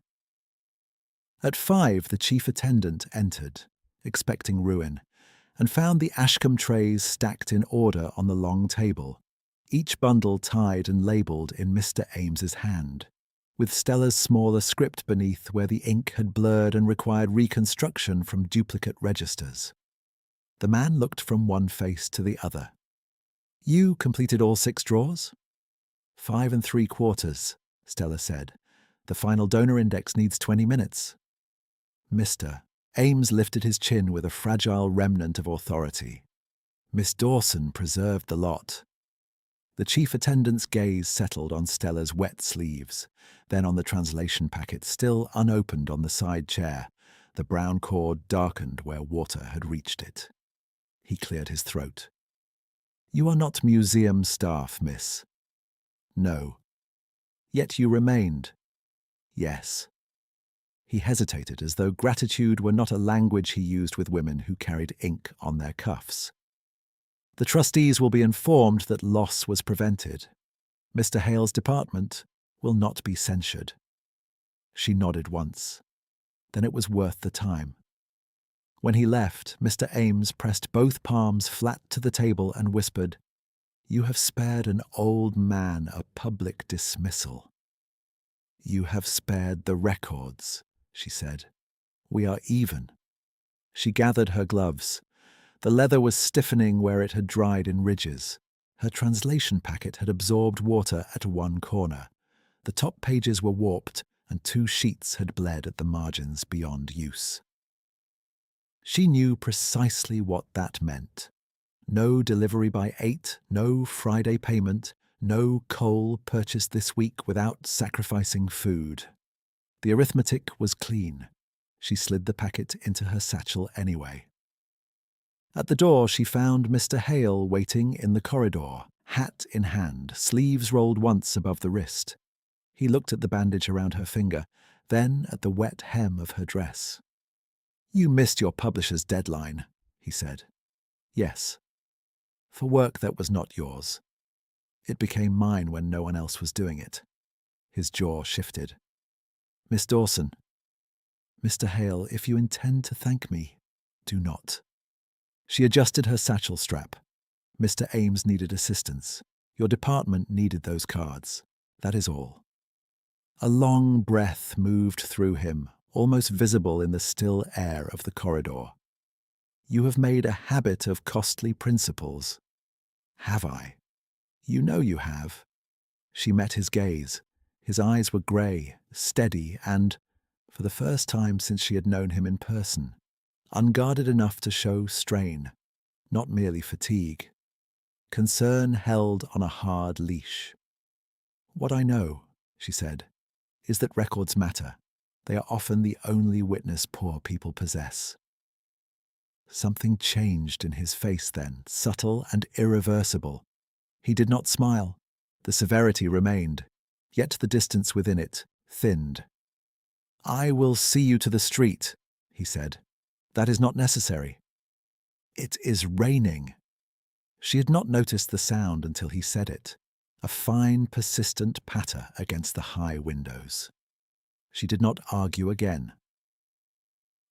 A: At 5, the chief attendant entered, expecting ruin, and found the ashcombe trays stacked in order on the long table, each bundle tied and labelled in Mr. Ames's hand, with Stella's smaller script beneath where the ink had blurred and required reconstruction from duplicate registers. The man looked from one face to the other. "You completed all 6 drawers?" 5 3/4, Stella said. "The final donor index needs 20 minutes. Mr. Ames lifted his chin with a fragile remnant of authority. Miss Dawson preserved the lot. The chief attendant's gaze settled on Stella's wet sleeves, then on the translation packet still unopened on the side chair, the brown cord darkened where water had reached it. He cleared his throat. "You are not museum staff, miss." "No." "Yet you remained." "Yes." He hesitated, as though gratitude were not a language he used with women who carried ink on their cuffs. "The trustees will be informed that loss was prevented. Mr. Hale's department will not be censured." She nodded once. Then it was worth the time. When he left, Mr. Ames pressed both palms flat to the table and whispered, "You have spared an old man a public dismissal." "You have spared the records," she said. "We are even." She gathered her gloves. The leather was stiffening where it had dried in ridges. Her translation packet had absorbed water at one corner. The top pages were warped, and 2 sheets had bled at the margins beyond use. She knew precisely what that meant. No delivery by 8, no Friday payment, no coal purchased this week without sacrificing food. The arithmetic was clean. She slid the packet into her satchel anyway. At the door she found Mr. Hale waiting in the corridor, hat in hand, sleeves rolled once above the wrist. He looked at the bandage around her finger, then at the wet hem of her dress. "You missed your publisher's deadline," he said. "Yes. For work that was not yours. It became mine when no one else was doing it." His jaw shifted. "Miss Dawson." "Mr. Hale, if you intend to thank me, do not." She adjusted her satchel strap. "Mr. Ames needed assistance. Your department needed those cards. That is all." A long breath moved through him, almost visible in the still air of the corridor. "You have made a habit of costly principles." "Have I?" "You know you have." She met his gaze. His eyes were grey, steady, and, for the first time since she had known him in person, unguarded enough to show strain, not merely fatigue. concern held on a hard leash. "What I know," she said, "is that records matter. They are often the only witness poor people possess." Something changed in his face then, subtle and irreversible. He did not smile. The severity remained, yet the distance within it thinned. "I will see you to the street," he said. "That is not necessary." "It is raining." She had not noticed the sound until he said it, a fine, persistent patter against the high windows. She did not argue again.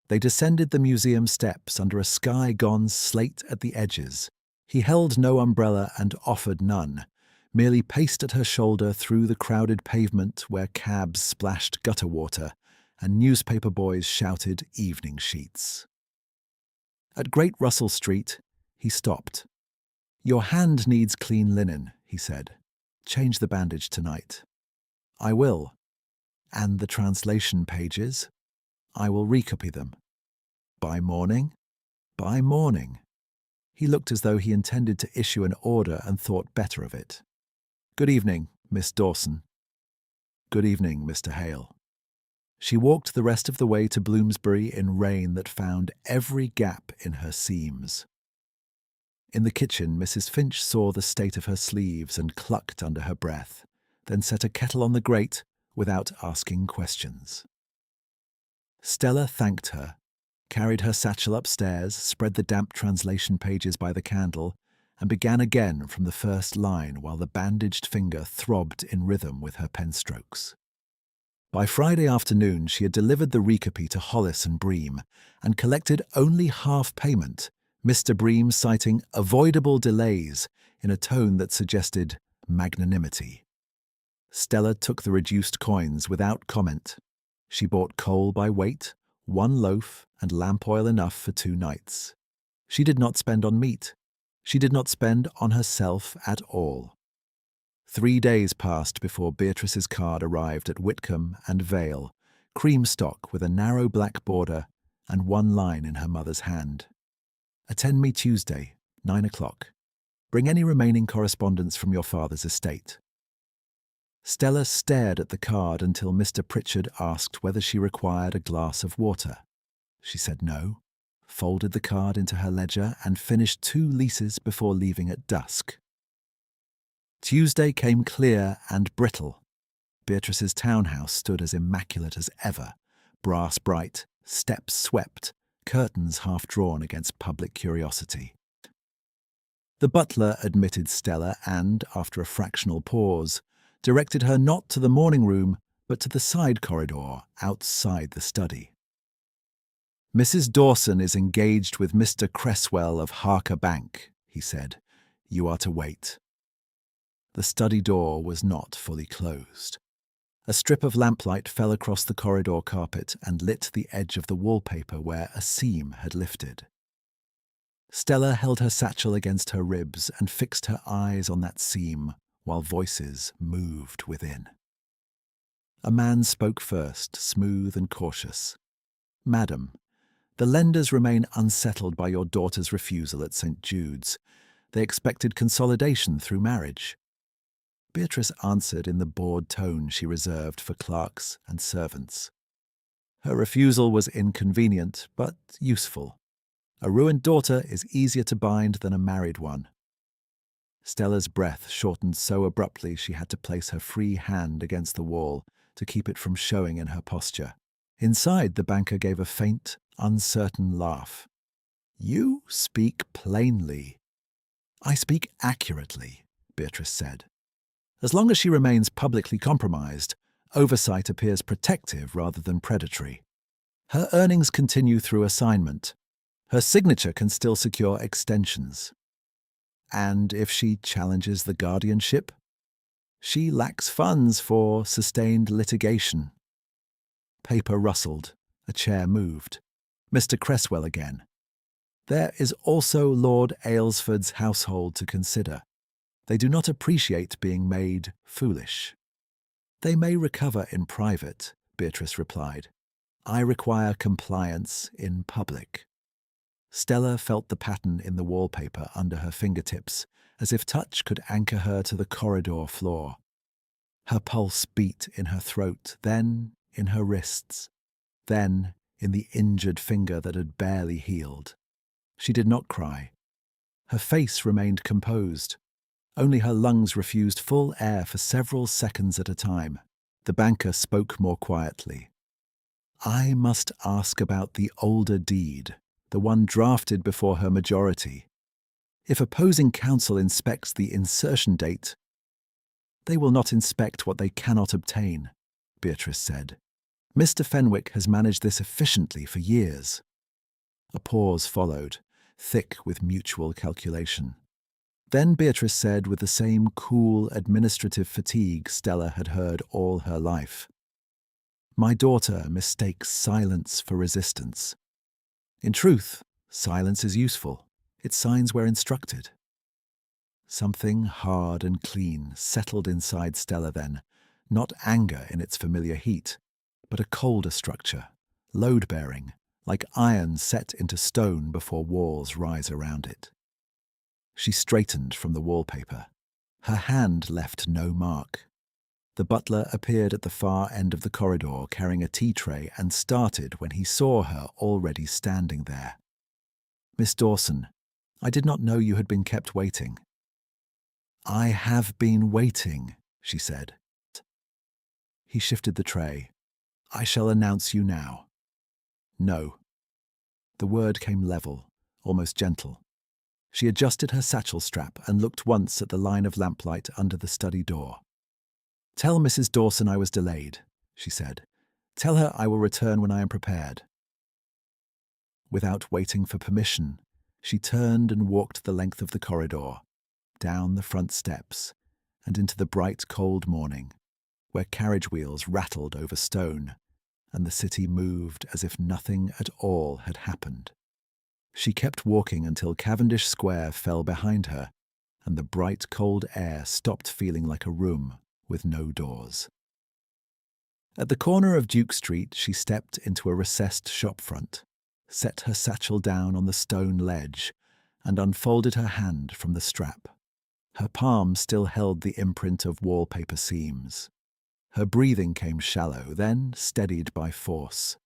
A: They descended the museum steps under a sky gone slate at the edges. He held no umbrella and offered none, merely paced at her shoulder through the crowded pavement where cabs splashed gutter water and newspaper boys shouted evening sheets. At Great Russell Street, he stopped. "Your hand needs clean linen," he said. "Change the bandage tonight." "I will." "And the translation pages?" "I will recopy them." "By morning?" "By morning." He looked as though he intended to issue an order and thought better of it. "Good evening, Miss Dawson." "Good evening, Mr. Hale." She walked the rest of the way to Bloomsbury in rain that found every gap in her seams. In the kitchen, Mrs. Finch saw the state of her sleeves and clucked under her breath, then set a kettle on the grate without asking questions. Stella thanked her, carried her satchel upstairs, spread the damp translation pages by the candle, and began again from the first line while the bandaged finger throbbed in rhythm with her pen strokes. By Friday afternoon she had delivered the recopy to Hollis and Bream and collected only half payment, Mr. Bream citing avoidable delays in a tone that suggested magnanimity. Stella took the reduced coins without comment. She bought coal by weight, 1 loaf, and lamp oil enough for 2 nights. She did not spend on meat. She did not spend on herself at all. 3 days passed before Beatrice's card arrived at Whitcomb and Vale, cream stock with a narrow black border and 1 line in her mother's hand. "Attend me Tuesday, 9 o'clock. Bring any remaining correspondence from your father's estate." Stella stared at the card until Mr. Pritchard asked whether she required a glass of water. She said no, folded the card into her ledger and finished 2 leases before leaving at dusk. Tuesday came clear and brittle. Beatrice's townhouse stood as immaculate as ever, brass bright, steps swept, curtains half drawn against public curiosity. The butler admitted Stella and, after a fractional pause, directed her not to the morning room but to the side corridor outside the study. "Mrs. Dawson is engaged with Mr. Cresswell of Harker Bank," he said. "You are to wait." The study door was not fully closed. A strip of lamplight fell across the corridor carpet and lit the edge of the wallpaper where a seam had lifted. Stella held her satchel against her ribs and fixed her eyes on that seam while voices moved within. A man spoke first, smooth and cautious. "Madam, the lenders remain unsettled by your daughter's refusal at St. Jude's. They expected consolidation through marriage." Beatrice answered in the bored tone she reserved for clerks and servants. Her refusal was inconvenient, but useful. A ruined daughter is easier to bind than a married one. Stella's breath shortened so abruptly she had to place her free hand against the wall to keep it from showing in her posture. Inside, the banker gave a faint, uncertain laugh. "You speak plainly." "I speak accurately," Beatrice said. As long as she remains publicly compromised, oversight appears protective rather than predatory. Her earnings continue through assignment. Her signature can still secure extensions. And if she challenges the guardianship? She lacks funds for sustained litigation. Paper rustled. A chair moved. Mr. Cresswell again. "There is also Lord Aylesford's household to consider. They do not appreciate being made foolish." "They may recover in private," Beatrice replied. "I require compliance in public." Stella felt the pattern in the wallpaper under her fingertips, as if touch could anchor her to the corridor floor. Her pulse beat in her throat, then in her wrists, then in the injured finger that had barely healed. She did not cry. Her face remained composed. Only her lungs refused full air for several seconds at a time. The banker spoke more quietly. "I must ask about the older deed, the one drafted before her majority. If opposing counsel inspects the insertion date, they will not inspect what they cannot obtain," Beatrice said. "Mr. Fenwick has managed this efficiently for years." A pause followed, thick with mutual calculation. Then Beatrice said with the same cool, administrative fatigue Stella had heard all her life, "My daughter mistakes silence for resistance. In truth, silence is useful. It signs we're instructed." Something hard and clean settled inside Stella then, not anger in its familiar heat, but a colder structure, load-bearing, like iron set into stone before walls rise around it. She straightened from the wallpaper. Her hand left no mark. The butler appeared at the far end of the corridor carrying a tea tray and started when he saw her already standing there. "Miss Dawson, I did not know you had been kept waiting." "I have been waiting," she said. He shifted the tray. "I shall announce you now." "No." The word came level, almost gentle. She adjusted her satchel strap and looked once at the line of lamplight under the study door. "Tell Mrs. Dawson I was delayed," she said. "Tell her I will return when I am prepared." Without waiting for permission, she turned and walked the length of the corridor, down the front steps, and into the bright, cold morning, where carriage wheels rattled over stone, and the city moved as if nothing at all had happened. She kept walking until Cavendish Square fell behind her, and the bright, cold air stopped feeling like a room with no doors. At the corner of Duke Street, she stepped into a recessed shopfront, set her satchel down on the stone ledge, and unfolded her hand from the strap. Her palm still held the imprint of wallpaper seams. Her breathing came shallow, then steadied by force.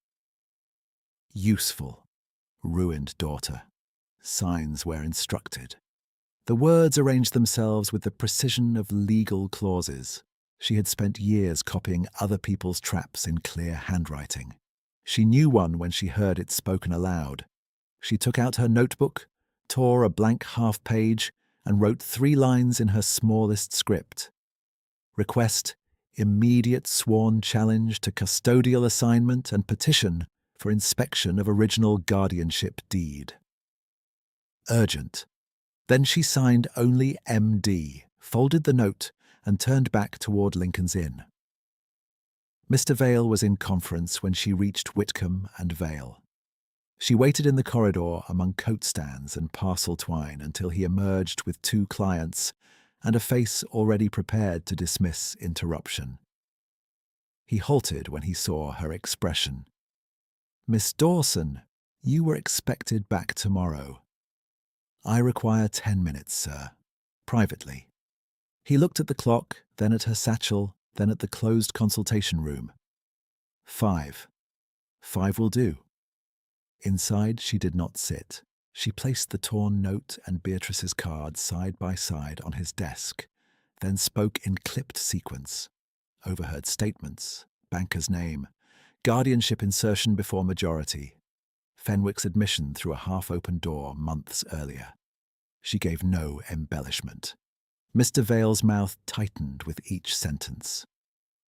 A: Useful, ruined daughter. Signs were instructed. The words arranged themselves with the precision of legal clauses. She had spent years copying other people's traps in clear handwriting. She knew one when she heard it spoken aloud. She took out her notebook, tore a blank half-page, and wrote 3 lines in her smallest script. Request immediate sworn challenge to custodial assignment and petition for inspection of original guardianship deed. Urgent. Then she signed only MD, folded the note, and turned back toward Lincoln's Inn. Mr. Vale was in conference when she reached Whitcomb and Vale. She waited in the corridor among coat stands and parcel twine until he emerged with 2 clients and a face already prepared to dismiss interruption. He halted when he saw her expression. "Miss Dawson, you were expected back tomorrow." "I require 10 minutes, sir. Privately." He looked at the clock, then at her satchel, then at the closed consultation room. 5. 5 will do." Inside, she did not sit. She placed the torn note and Beatrice's card side by side on his desk, then spoke in clipped sequence. Overheard statements, banker's name, guardianship insertion before majority, Fenwick's admission through a half-open door months earlier. She gave no embellishment. Mr. Vale's mouth tightened with each sentence.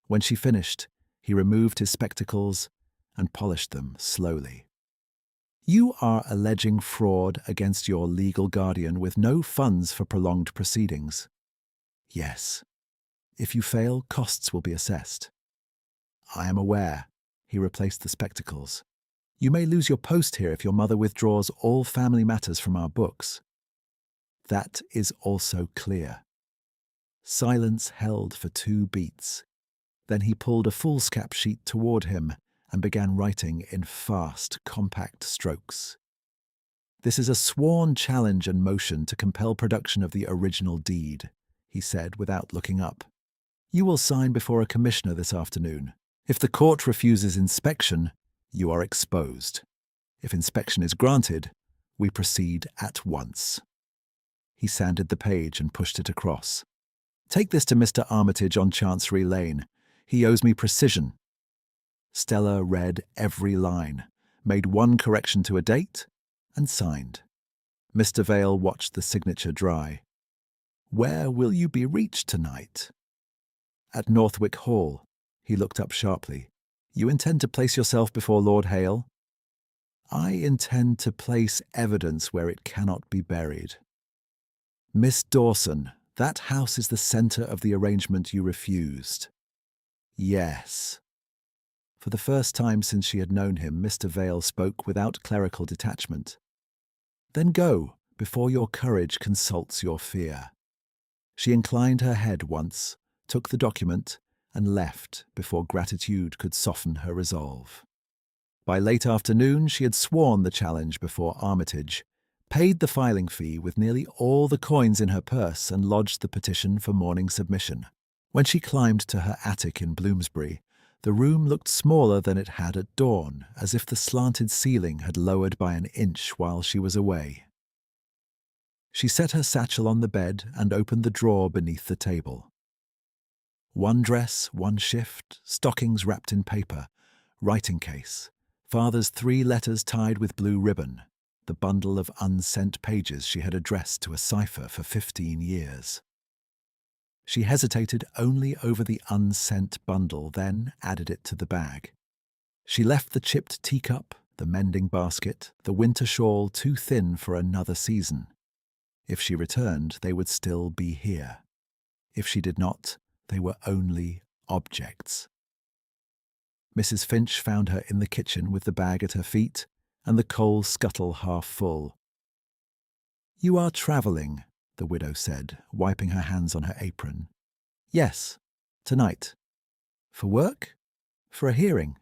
A: When she finished, he removed his spectacles and polished them slowly. "You are alleging fraud against your legal guardian with no funds for prolonged proceedings." "Yes. If you fail, costs will be assessed." "I am aware." He replaced the spectacles. "You may lose your post here if your mother withdraws all family matters from our books." "That is also clear." Silence held for 2 beats. Then he pulled a foolscap sheet toward him and began writing in fast, compact strokes. "This is a sworn challenge and motion to compel production of the original deed," he said without looking up. "You will sign before a commissioner this afternoon. If the court refuses inspection, you are exposed. If inspection is granted, we proceed at once." He sanded the page and pushed it across. "Take this to Mr. Armitage on Chancery Lane. He owes me precision." Stella read every line, made one correction to a date, and signed. Mr. Vale watched the signature dry. "Where will you be reached tonight?" "At Northwick Hall." He looked up sharply. "You intend to place yourself before Lord Hale?" "I intend to place evidence where it cannot be buried." "Miss Dawson, that house is the centre of the arrangement you refused." "Yes." For the first time since she had known him, Mr. Vale spoke without clerical detachment. "Then go, before your courage consults your fear." She inclined her head once, took the document, and left before gratitude could soften her resolve. By late afternoon, she had sworn the challenge before Armitage, paid the filing fee with nearly all the coins in her purse, and lodged the petition for morning submission. When she climbed to her attic in Bloomsbury, the room looked smaller than it had at dawn, as if the slanted ceiling had lowered by an inch while she was away. She set her satchel on the bed and opened the drawer beneath the table. One dress, one shift, stockings wrapped in paper, writing case, father's 3 letters tied with blue ribbon, the bundle of unsent pages she had addressed to a cipher for 15 years. She hesitated only over the unsent bundle, then added it to the bag. She left the chipped teacup, the mending basket, the winter shawl too thin for another season. If she returned, they would still be here. If she did not, they were only objects. Mrs. Finch found her in the kitchen with the bag at her feet and the coal scuttle half full. "You are travelling," the widow said, wiping her hands on her apron. "Yes, tonight." "For work? For a hearing?"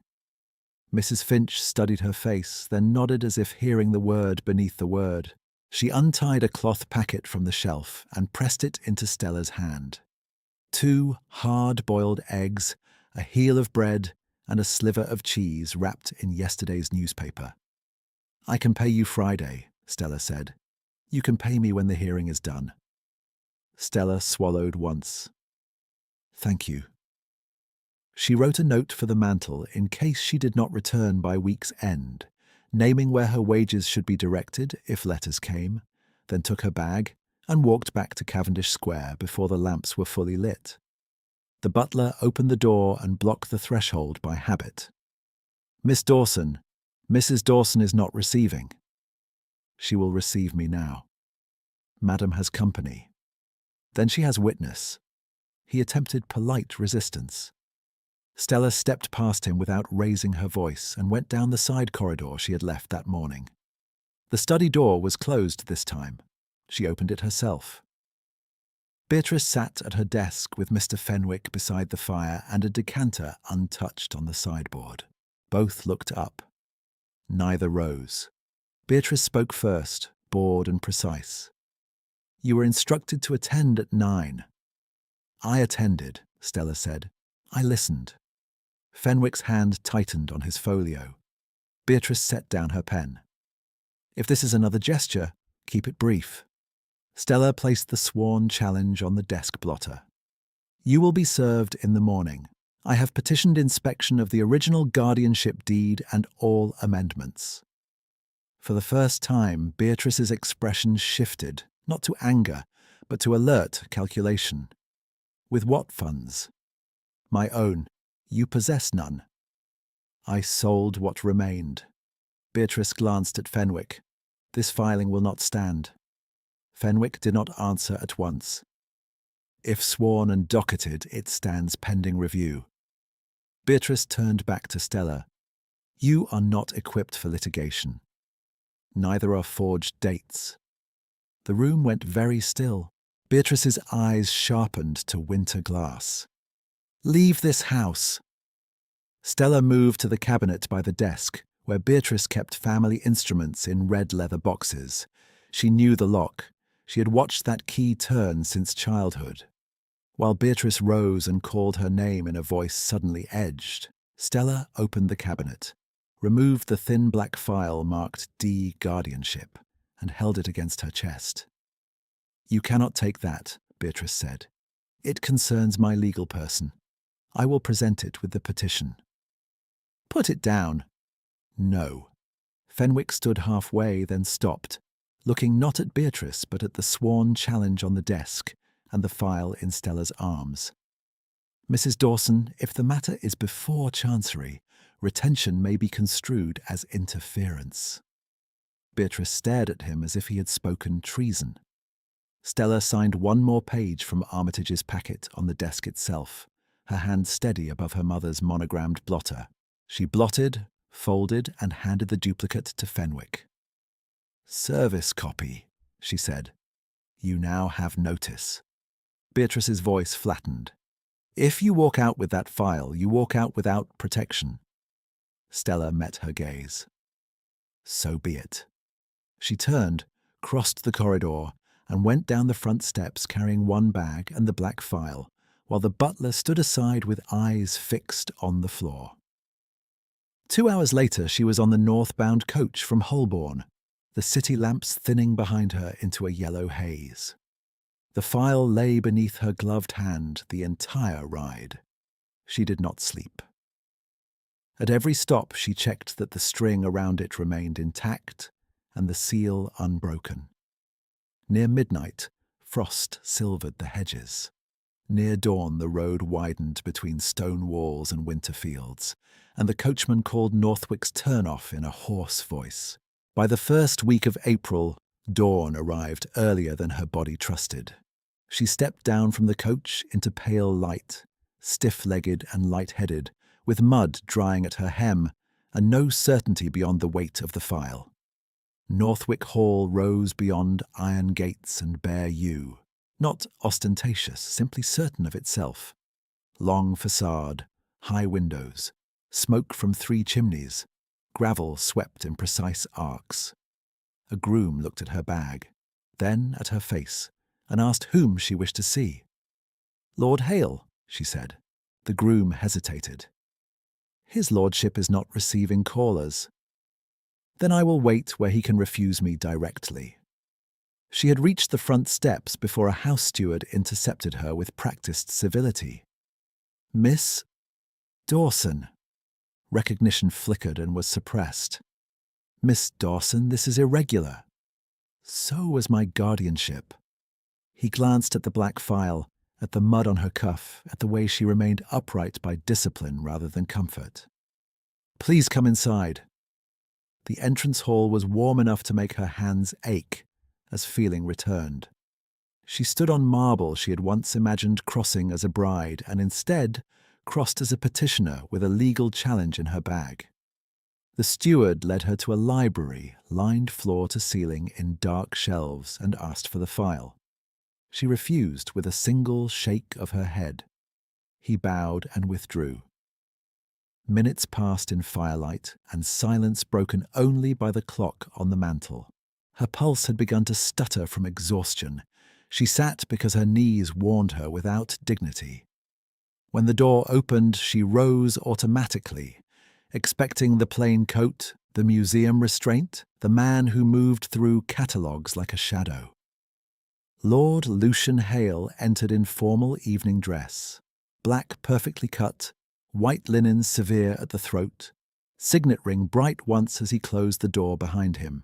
A: Mrs. Finch studied her face, then nodded as if hearing the word beneath the word. She untied a cloth packet from the shelf and pressed it into Stella's hand. 2 hard-boiled eggs, a heel of bread, and a sliver of cheese wrapped in yesterday's newspaper. "I can pay you Friday," Stella said. "You can pay me when the hearing is done." Stella swallowed once. "Thank you." She wrote a note for the mantel in case she did not return by week's end, naming where her wages should be directed if letters came, then took her bag and walked back to Cavendish Square before the lamps were fully lit. The butler opened the door and blocked the threshold by habit. "Miss Dawson, Mrs. Dawson is not receiving." "She will receive me now." "Madam has company." "Then she has witness." He attempted polite resistance. Stella stepped past him without raising her voice and went down the side corridor she had left that morning. The study door was closed this time. She opened it herself. Beatrice sat at her desk with Mr. Fenwick beside the fire and a decanter untouched on the sideboard. Both looked up. Neither rose. Beatrice spoke first, bored and precise. "You were instructed to attend at 9. "I attended," Stella said. "I listened." Fenwick's hand tightened on his folio. Beatrice set down her pen. "If this is another gesture, keep it brief." Stella placed the sworn challenge on the desk blotter. "You will be served in the morning. I have petitioned inspection of the original guardianship deed and all amendments." For the first time, Beatrice's expression shifted, not to anger, but to alert calculation. "With what funds?" "My own. You possess none." "I sold what remained." Beatrice glanced at Fenwick. "This filing will not stand." Fenwick did not answer at once. "If sworn and docketed, it stands pending review." Beatrice turned back to Stella. "You are not equipped for litigation. Neither are forged dates." The room went very still. Beatrice's eyes sharpened to winter glass. "Leave this house." Stella moved to the cabinet by the desk, where Beatrice kept family instruments in red leather boxes. She knew the lock. She had watched that key turn since childhood. While Beatrice rose and called her name in a voice suddenly edged, Stella opened the cabinet, removed the thin black file marked D Guardianship, and held it against her chest. "You cannot take that," Beatrice said. "It concerns my legal person. I will present it with the petition." "Put it down." "No." Fenwick stood halfway, then stopped, looking not at Beatrice but at the sworn challenge on the desk and the file in Stella's arms. "Mrs. Dawson, if the matter is before Chancery, retention may be construed as interference." Beatrice stared at him as if he had spoken treason. Stella signed one more page from Armitage's packet on the desk itself, her hand steady above her mother's monogrammed blotter. She blotted, folded, and handed the duplicate to Fenwick. "Service copy," she said. "You now have notice." Beatrice's voice flattened. "If you walk out with that file, you walk out without protection." Stella met her gaze. "So be it." She turned, crossed the corridor, and went down the front steps carrying one bag and the black file, while the butler stood aside with eyes fixed on the floor. 2 hours later, she was on the northbound coach from Holborn, the city lamps thinning behind her into a yellow haze. The file lay beneath her gloved hand the entire ride. She did not sleep. At every stop, she checked that the string around it remained intact and the seal unbroken. Near midnight, frost silvered the hedges. Near dawn, the road widened between stone walls and winter fields, and the coachman called Northwick's turn-off in a hoarse voice. By the first week of April, dawn arrived earlier than her body trusted. She stepped down from the coach into pale light, stiff-legged and light-headed, with mud drying at her hem and no certainty beyond the weight of the file. Northwick Hall rose beyond iron gates and bare yew, not ostentatious, simply certain of itself. Long facade, high windows, smoke from 3 chimneys, gravel swept in precise arcs. A groom looked at her bag, then at her face, and asked whom she wished to see. "Lord Hale," she said. The groom hesitated. "His lordship is not receiving callers." "Then I will wait where he can refuse me directly." She had reached the front steps before a house steward intercepted her with practiced civility. "Miss Dawson." Recognition flickered and was suppressed. "Miss Dawson, this is irregular." "So was my guardianship." He glanced at the black file, at the mud on her cuff, at the way she remained upright by discipline rather than comfort. "Please come inside." The entrance hall was warm enough to make her hands ache as feeling returned. She stood on marble she had once imagined crossing as a bride and instead crossed as a petitioner with a legal challenge in her bag. The steward led her to a library lined floor to ceiling in dark shelves and asked for the file. She refused with a single shake of her head. He bowed and withdrew. Minutes passed in firelight and silence broken only by the clock on the mantel. Her pulse had begun to stutter from exhaustion. She sat because her knees warned her without dignity. When the door opened, she rose automatically, expecting the plain coat, the museum restraint, the man who moved through catalogues like a shadow. Lord Lucian Hale entered in formal evening dress, black perfectly cut, white linen severe at the throat, signet ring bright once as he closed the door behind him.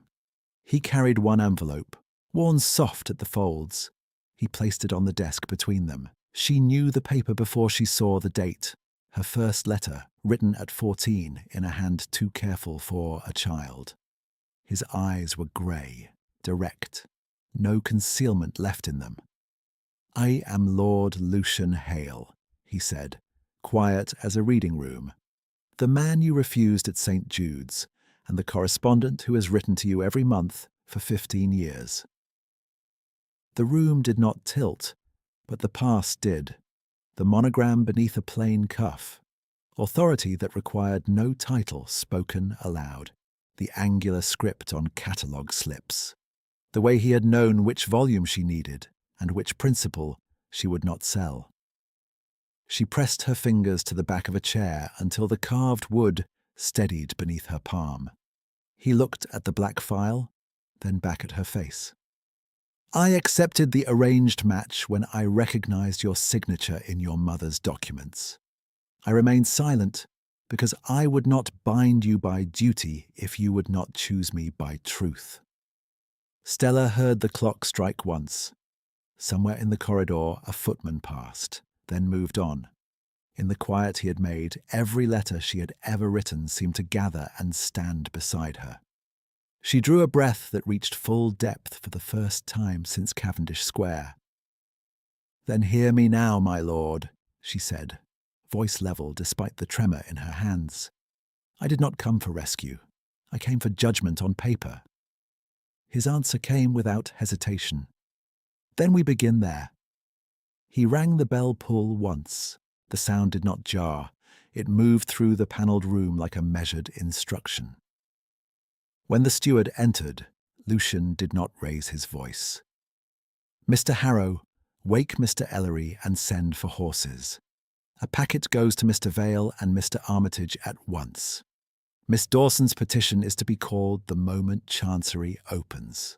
A: He carried one envelope, worn soft at the folds. He placed it on the desk between them. She knew the paper before she saw the date, her first letter, written at 14 in a hand too careful for a child. His eyes were grey, direct, no concealment left in them. "I am Lord Lucian Hale," he said, quiet as a reading room. "The man you refused at St. Jude's, and the correspondent who has written to you every month for 15 years. The room did not tilt, but the past did. The monogram beneath a plain cuff. authority that required no title spoken aloud, the angular script on catalogue slips, the way he had known which volume she needed and which principle she would not sell. She pressed her fingers to the back of a chair until the carved wood steadied beneath her palm. He looked at the black file, then back at her face. I accepted the arranged match when I recognized your signature in your mother's documents. I remained silent because I would not bind you by duty if you would not choose me by truth. Stella heard the clock strike once. Somewhere in the corridor, a footman passed, then moved on. In the quiet he had made, every letter she had ever written seemed to gather and stand beside her. She drew a breath that reached full depth for the first time since Cavendish Square. "Then hear me now, my lord," she said, voice level despite the tremor in her hands. "I did not come for rescue. I came for judgment on paper." His answer came without hesitation. "Then we begin there." He rang the bell pull once. The sound did not jar. It moved through the panelled room like a measured instruction. When the steward entered, Lucian did not raise his voice. "Mr. Harrow, wake Mr. Ellery and send for horses. A packet goes to Mr. Vale and Mr. Armitage at once. Miss Dawson's petition is to be called the moment Chancery opens."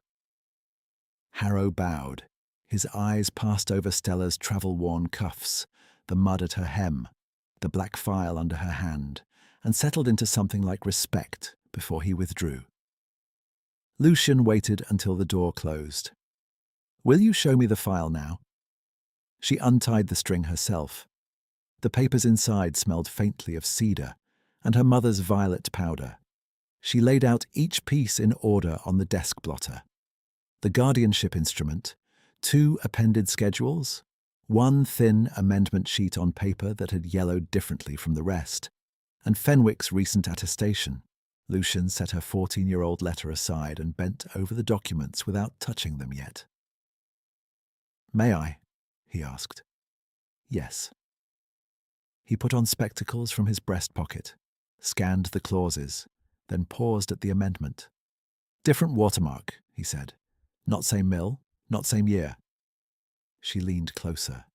A: Harrow bowed. His eyes passed over Stella's travel-worn cuffs, the mud at her hem, the black file under her hand, and settled into something like respect before he withdrew. Lucian waited until the door closed. "Will you show me the file now?" She untied the string herself. The papers inside smelled faintly of cedar and her mother's violet powder. She laid out each piece in order on the desk blotter. The guardianship instrument, 2 appended schedules, 1 thin amendment sheet on paper that had yellowed differently from the rest, and Fenwick's recent attestation. Lucian set her 14-year-old letter aside and bent over the documents without touching them yet. "May I?" he asked. "Yes." He put on spectacles from his breast pocket, scanned the clauses, then paused at the amendment. "Different watermark," he said. "Not same mill, not same year." She leaned closer.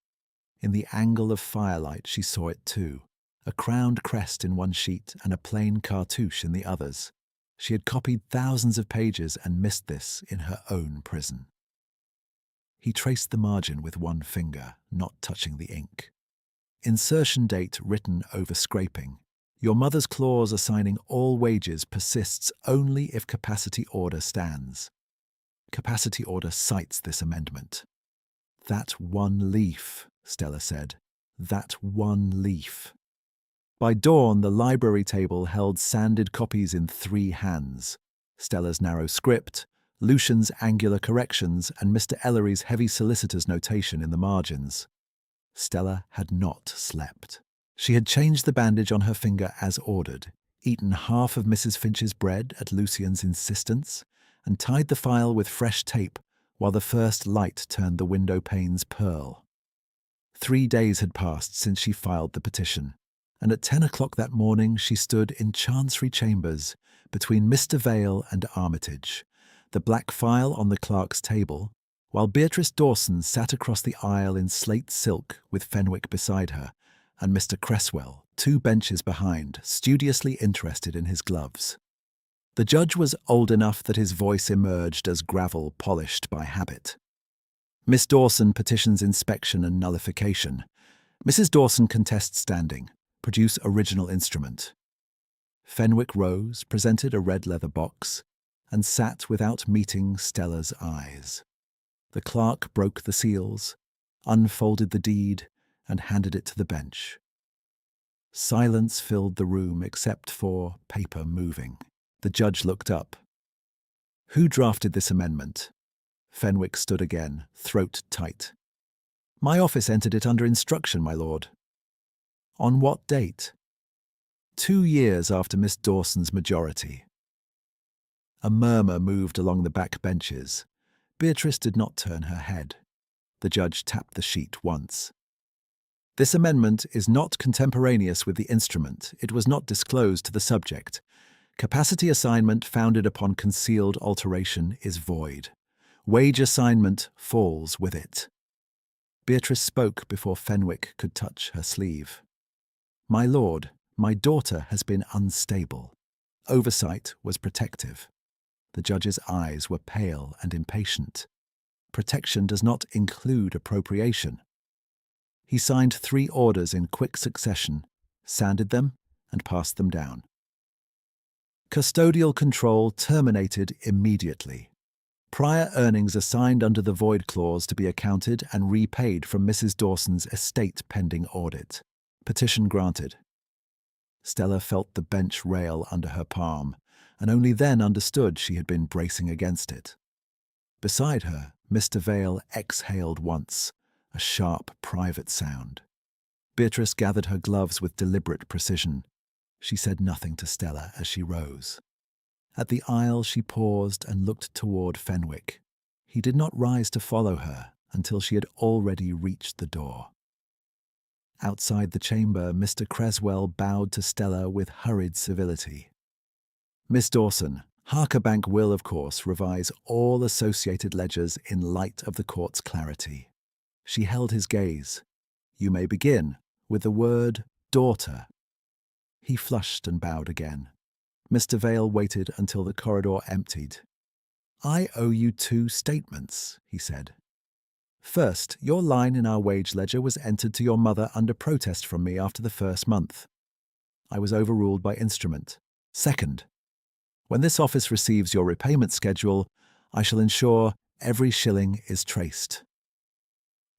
A: In the angle of firelight she saw it too, a crowned crest in one sheet and a plain cartouche in the others. She had copied thousands of pages and missed this in her own prison. He traced the margin with one finger, not touching the ink. Insertion date written over scraping. Your mother's clause assigning all wages persists only if capacity order stands. Capacity order cites this amendment. "That one leaf," Stella said. "That one leaf." By dawn, the library table held sanded copies in 3 hands. Stella's narrow script, Lucian's angular corrections, and Mr. Ellery's heavy solicitor's notation in the margins. Stella had not slept. She had changed the bandage on her finger as ordered, eaten half of Mrs. Finch's bread at Lucian's insistence, and tied the file with fresh tape while the first light turned the window panes pearl. 3 days had passed since she filed the petition, and at 10 o'clock that morning she stood in Chancery Chambers between Mr. Vale and Armitage, the black file on the clerk's table, while Beatrice Dawson sat across the aisle in slate silk with Fenwick beside her, and Mr. Cresswell, 2 benches behind, studiously interested in his gloves. The judge was old enough that his voice emerged as gravel polished by habit. "Miss Dawson petitions inspection and nullification. Mrs. Dawson contests standing. Produce original instrument." Fenwick rose, presented a red leather box, and sat without meeting Stella's eyes. The clerk broke the seals, unfolded the deed, and handed it to the bench. Silence filled the room except for paper moving. The judge looked up. "Who drafted this amendment?" Fenwick stood again, throat tight. "My office entered it under instruction, my lord." "On what date?" 2 years after Miss Dawson's majority." A murmur moved along the back benches. Beatrice did not turn her head. The judge tapped the sheet once. This amendment is not contemporaneous with the instrument. It was not disclosed to the subject. Capacity assignment founded upon concealed alteration is void. Wage assignment falls with it. Beatrice spoke before Fenwick could touch her sleeve. My lord, my daughter has been unstable. Oversight was protective. The judge's eyes were pale and impatient. Protection does not include appropriation. He signed 3 orders in quick succession, sanded them, and passed them down. Custodial control terminated immediately. Prior earnings assigned under the void clause to be accounted and repaid from Mrs. Dawson's estate pending audit. Petition granted. Stella felt the bench rail under her palm, and only then understood she had been bracing against it. Beside her, Mr. Vale exhaled once, a sharp private sound. Beatrice gathered her gloves with deliberate precision. She said nothing to Stella as she rose. At the aisle she paused and looked toward Fenwick. He did not rise to follow her until she had already reached the door. Outside the chamber, Mr. Creswell bowed to Stella with hurried civility. Miss Dawson, Harker Bank will, of course, revise all associated ledgers in light of the court's clarity. She held his gaze. You may begin with the word daughter. He flushed and bowed again. Mr. Vale waited until the corridor emptied. I owe you 2 statements, he said. First, your line in our wage ledger was entered to your mother under protest from me after the first month. I was overruled by instrument. Second, when this office receives your repayment schedule, I shall ensure every shilling is traced.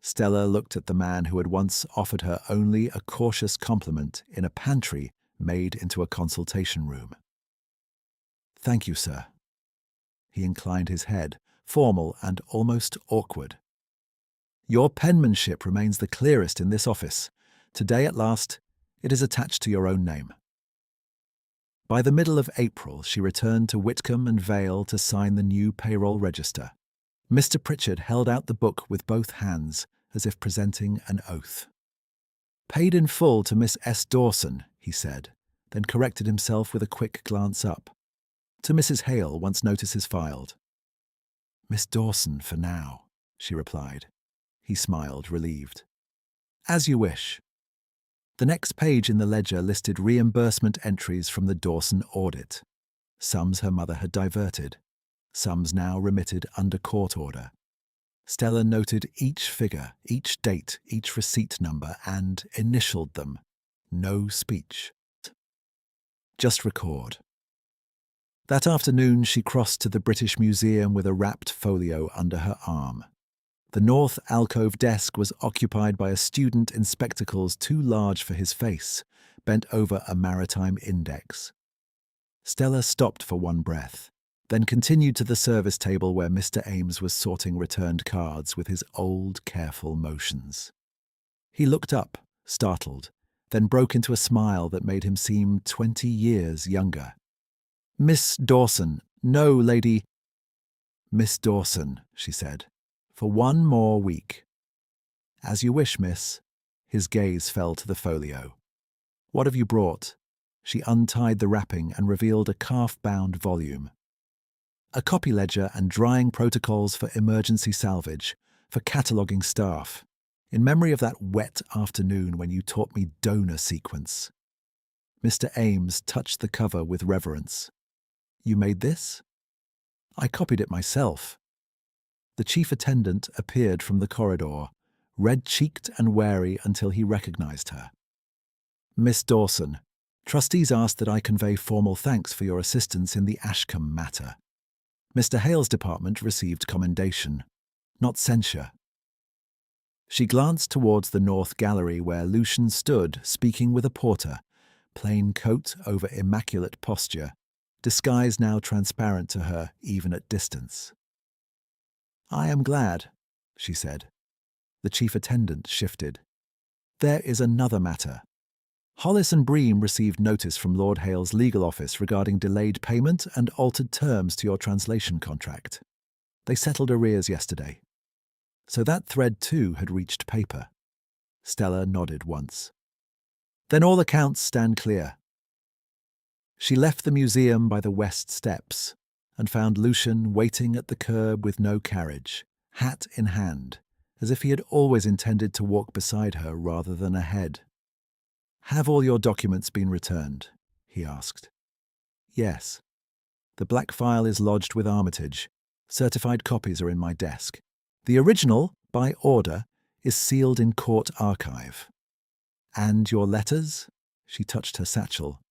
A: Stella looked at the man who had once offered her only a cautious compliment in a pantry made into a consultation room. Thank you, sir. He inclined his head, formal and almost awkward. Your penmanship remains the clearest in this office. Today, at last, it is attached to your own name. By the middle of April, she returned to Whitcomb and Vale to sign the new payroll register. Mr. Pritchard held out the book with both hands, as if presenting an oath. Paid in full to Miss S. Dawson, he said, then corrected himself with a quick glance up. To Mrs. Hale, once notices filed. Miss Dawson for now, she replied. He smiled, relieved. As you wish. The next page in the ledger listed reimbursement entries from the Dawson audit. Sums her mother had diverted, sums now remitted under court order. Stella noted each figure, each date, each receipt number, and initialed them. No speech. Just record. That afternoon she crossed to the British Museum with a wrapped folio under her arm. The north alcove desk was occupied by a student in spectacles too large for his face, bent over a maritime index. Stella stopped for one breath, then continued to the service table where Mr. Ames was sorting returned cards with his old, careful motions. He looked up, startled, then broke into a smile that made him seem 20 years younger. Miss Dawson, no, lady. Miss Dawson, she said, for 1 more week. As you wish, miss. His gaze fell to the folio. What have you brought? She untied the wrapping and revealed a calf-bound volume. A copy ledger and drying protocols for emergency salvage, for cataloguing staff, in memory of that wet afternoon when you taught me donor sequence. Mr. Ames touched the cover with reverence. You made this? I copied it myself. The chief attendant appeared from the corridor, red-cheeked and wary until he recognized her. Miss Dawson, trustees asked that I convey formal thanks for your assistance in the Ashcombe matter. Mr. Hale's department received commendation, not censure. She glanced towards the north gallery where Lucian stood speaking with a porter, plain coat over immaculate posture, disguise now transparent to her even at distance. I am glad, she said. The chief attendant shifted. There is another matter. Hollis and Bream received notice from Lord Hale's legal office regarding delayed payment and altered terms to your translation contract. They settled arrears yesterday. So that thread too had reached paper. Stella nodded once. Then all accounts stand clear. She left the museum by the west steps and found Lucian waiting at the curb with no carriage, hat in hand, as if he had always intended to walk beside her rather than ahead. "Have all your documents been returned?" he asked. "Yes. The black file is lodged with Armitage. Certified copies are in my desk. The original, by order, is sealed in court archive. And your letters?" She touched her satchel.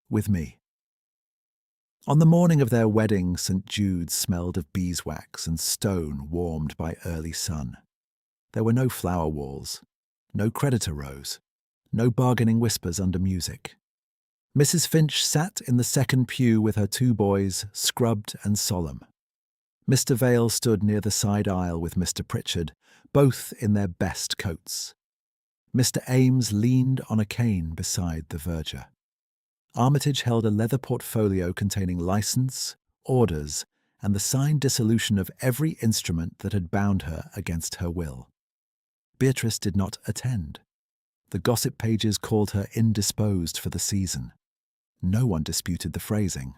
A: "With me." On the morning of their wedding, St. Jude's smelled of beeswax and stone warmed by early sun. There were no flower walls, no creditor rows, no bargaining whispers under music. Mrs. Finch sat in the second pew with her two boys, scrubbed and solemn. Mr. Vale stood near the side aisle with Mr. Pritchard, both in their best coats. Mr. Ames leaned on a cane beside the verger. Armitage held a leather portfolio containing license, orders, and the signed dissolution of every instrument that had bound her against her will. Beatrice did not attend. The gossip pages called her indisposed for the season. No one disputed the phrasing.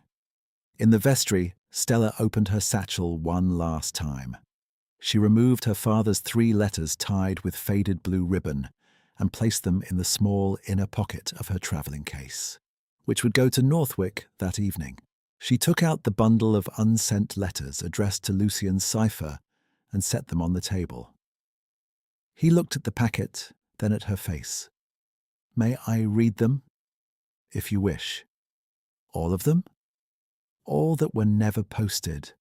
A: In the vestry, Stella opened her satchel one last time. She removed her father's 3 letters tied with faded blue ribbon and placed them in the small inner pocket of her travelling case, which would go to Northwick that evening. She took out the bundle of unsent letters addressed to Lucian's cipher and set them on the table. He looked at the packet, then at her face. "May I read them?" "If you wish." "All of them?" "All that were never posted."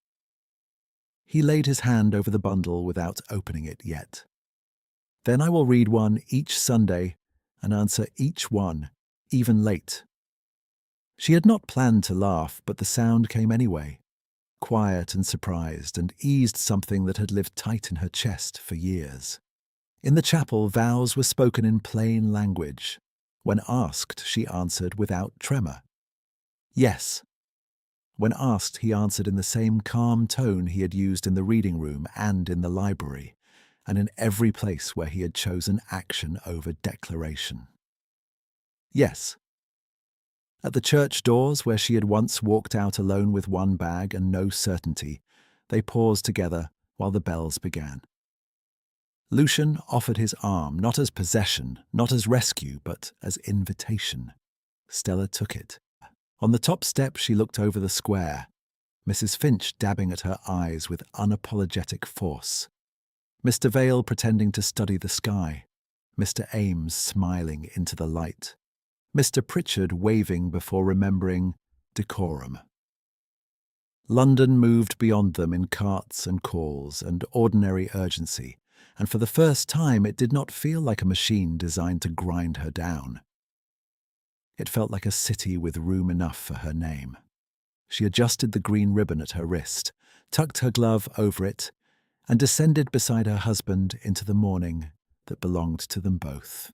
A: He laid his hand over the bundle without opening it yet. "Then I will read one each Sunday and answer each one, even late." She had not planned to laugh, but the sound came anyway, quiet and surprised, and eased something that had lived tight in her chest for years. In the chapel, vows were spoken in plain language. When asked, she answered without tremor. "Yes." When asked, he answered in the same calm tone he had used in the reading room and in the library, and in every place where he had chosen action over declaration. "Yes." At the church doors, where she had once walked out alone with one bag and no certainty, they paused together while the bells began. Lucian offered his arm, not as possession, not as rescue, but as invitation. Stella took it. On the top step she looked over the square, Mrs. Finch dabbing at her eyes with unapologetic force, Mr. Vale pretending to study the sky, Mr. Ames smiling into the light, Mr. Pritchard waving before remembering decorum. London moved beyond them in carts and calls and ordinary urgency, and for the first time it did not feel like a machine designed to grind her down. It felt like a city with room enough for her name. She adjusted the green ribbon at her wrist, tucked her glove over it, and descended beside her husband into the morning that belonged to them both.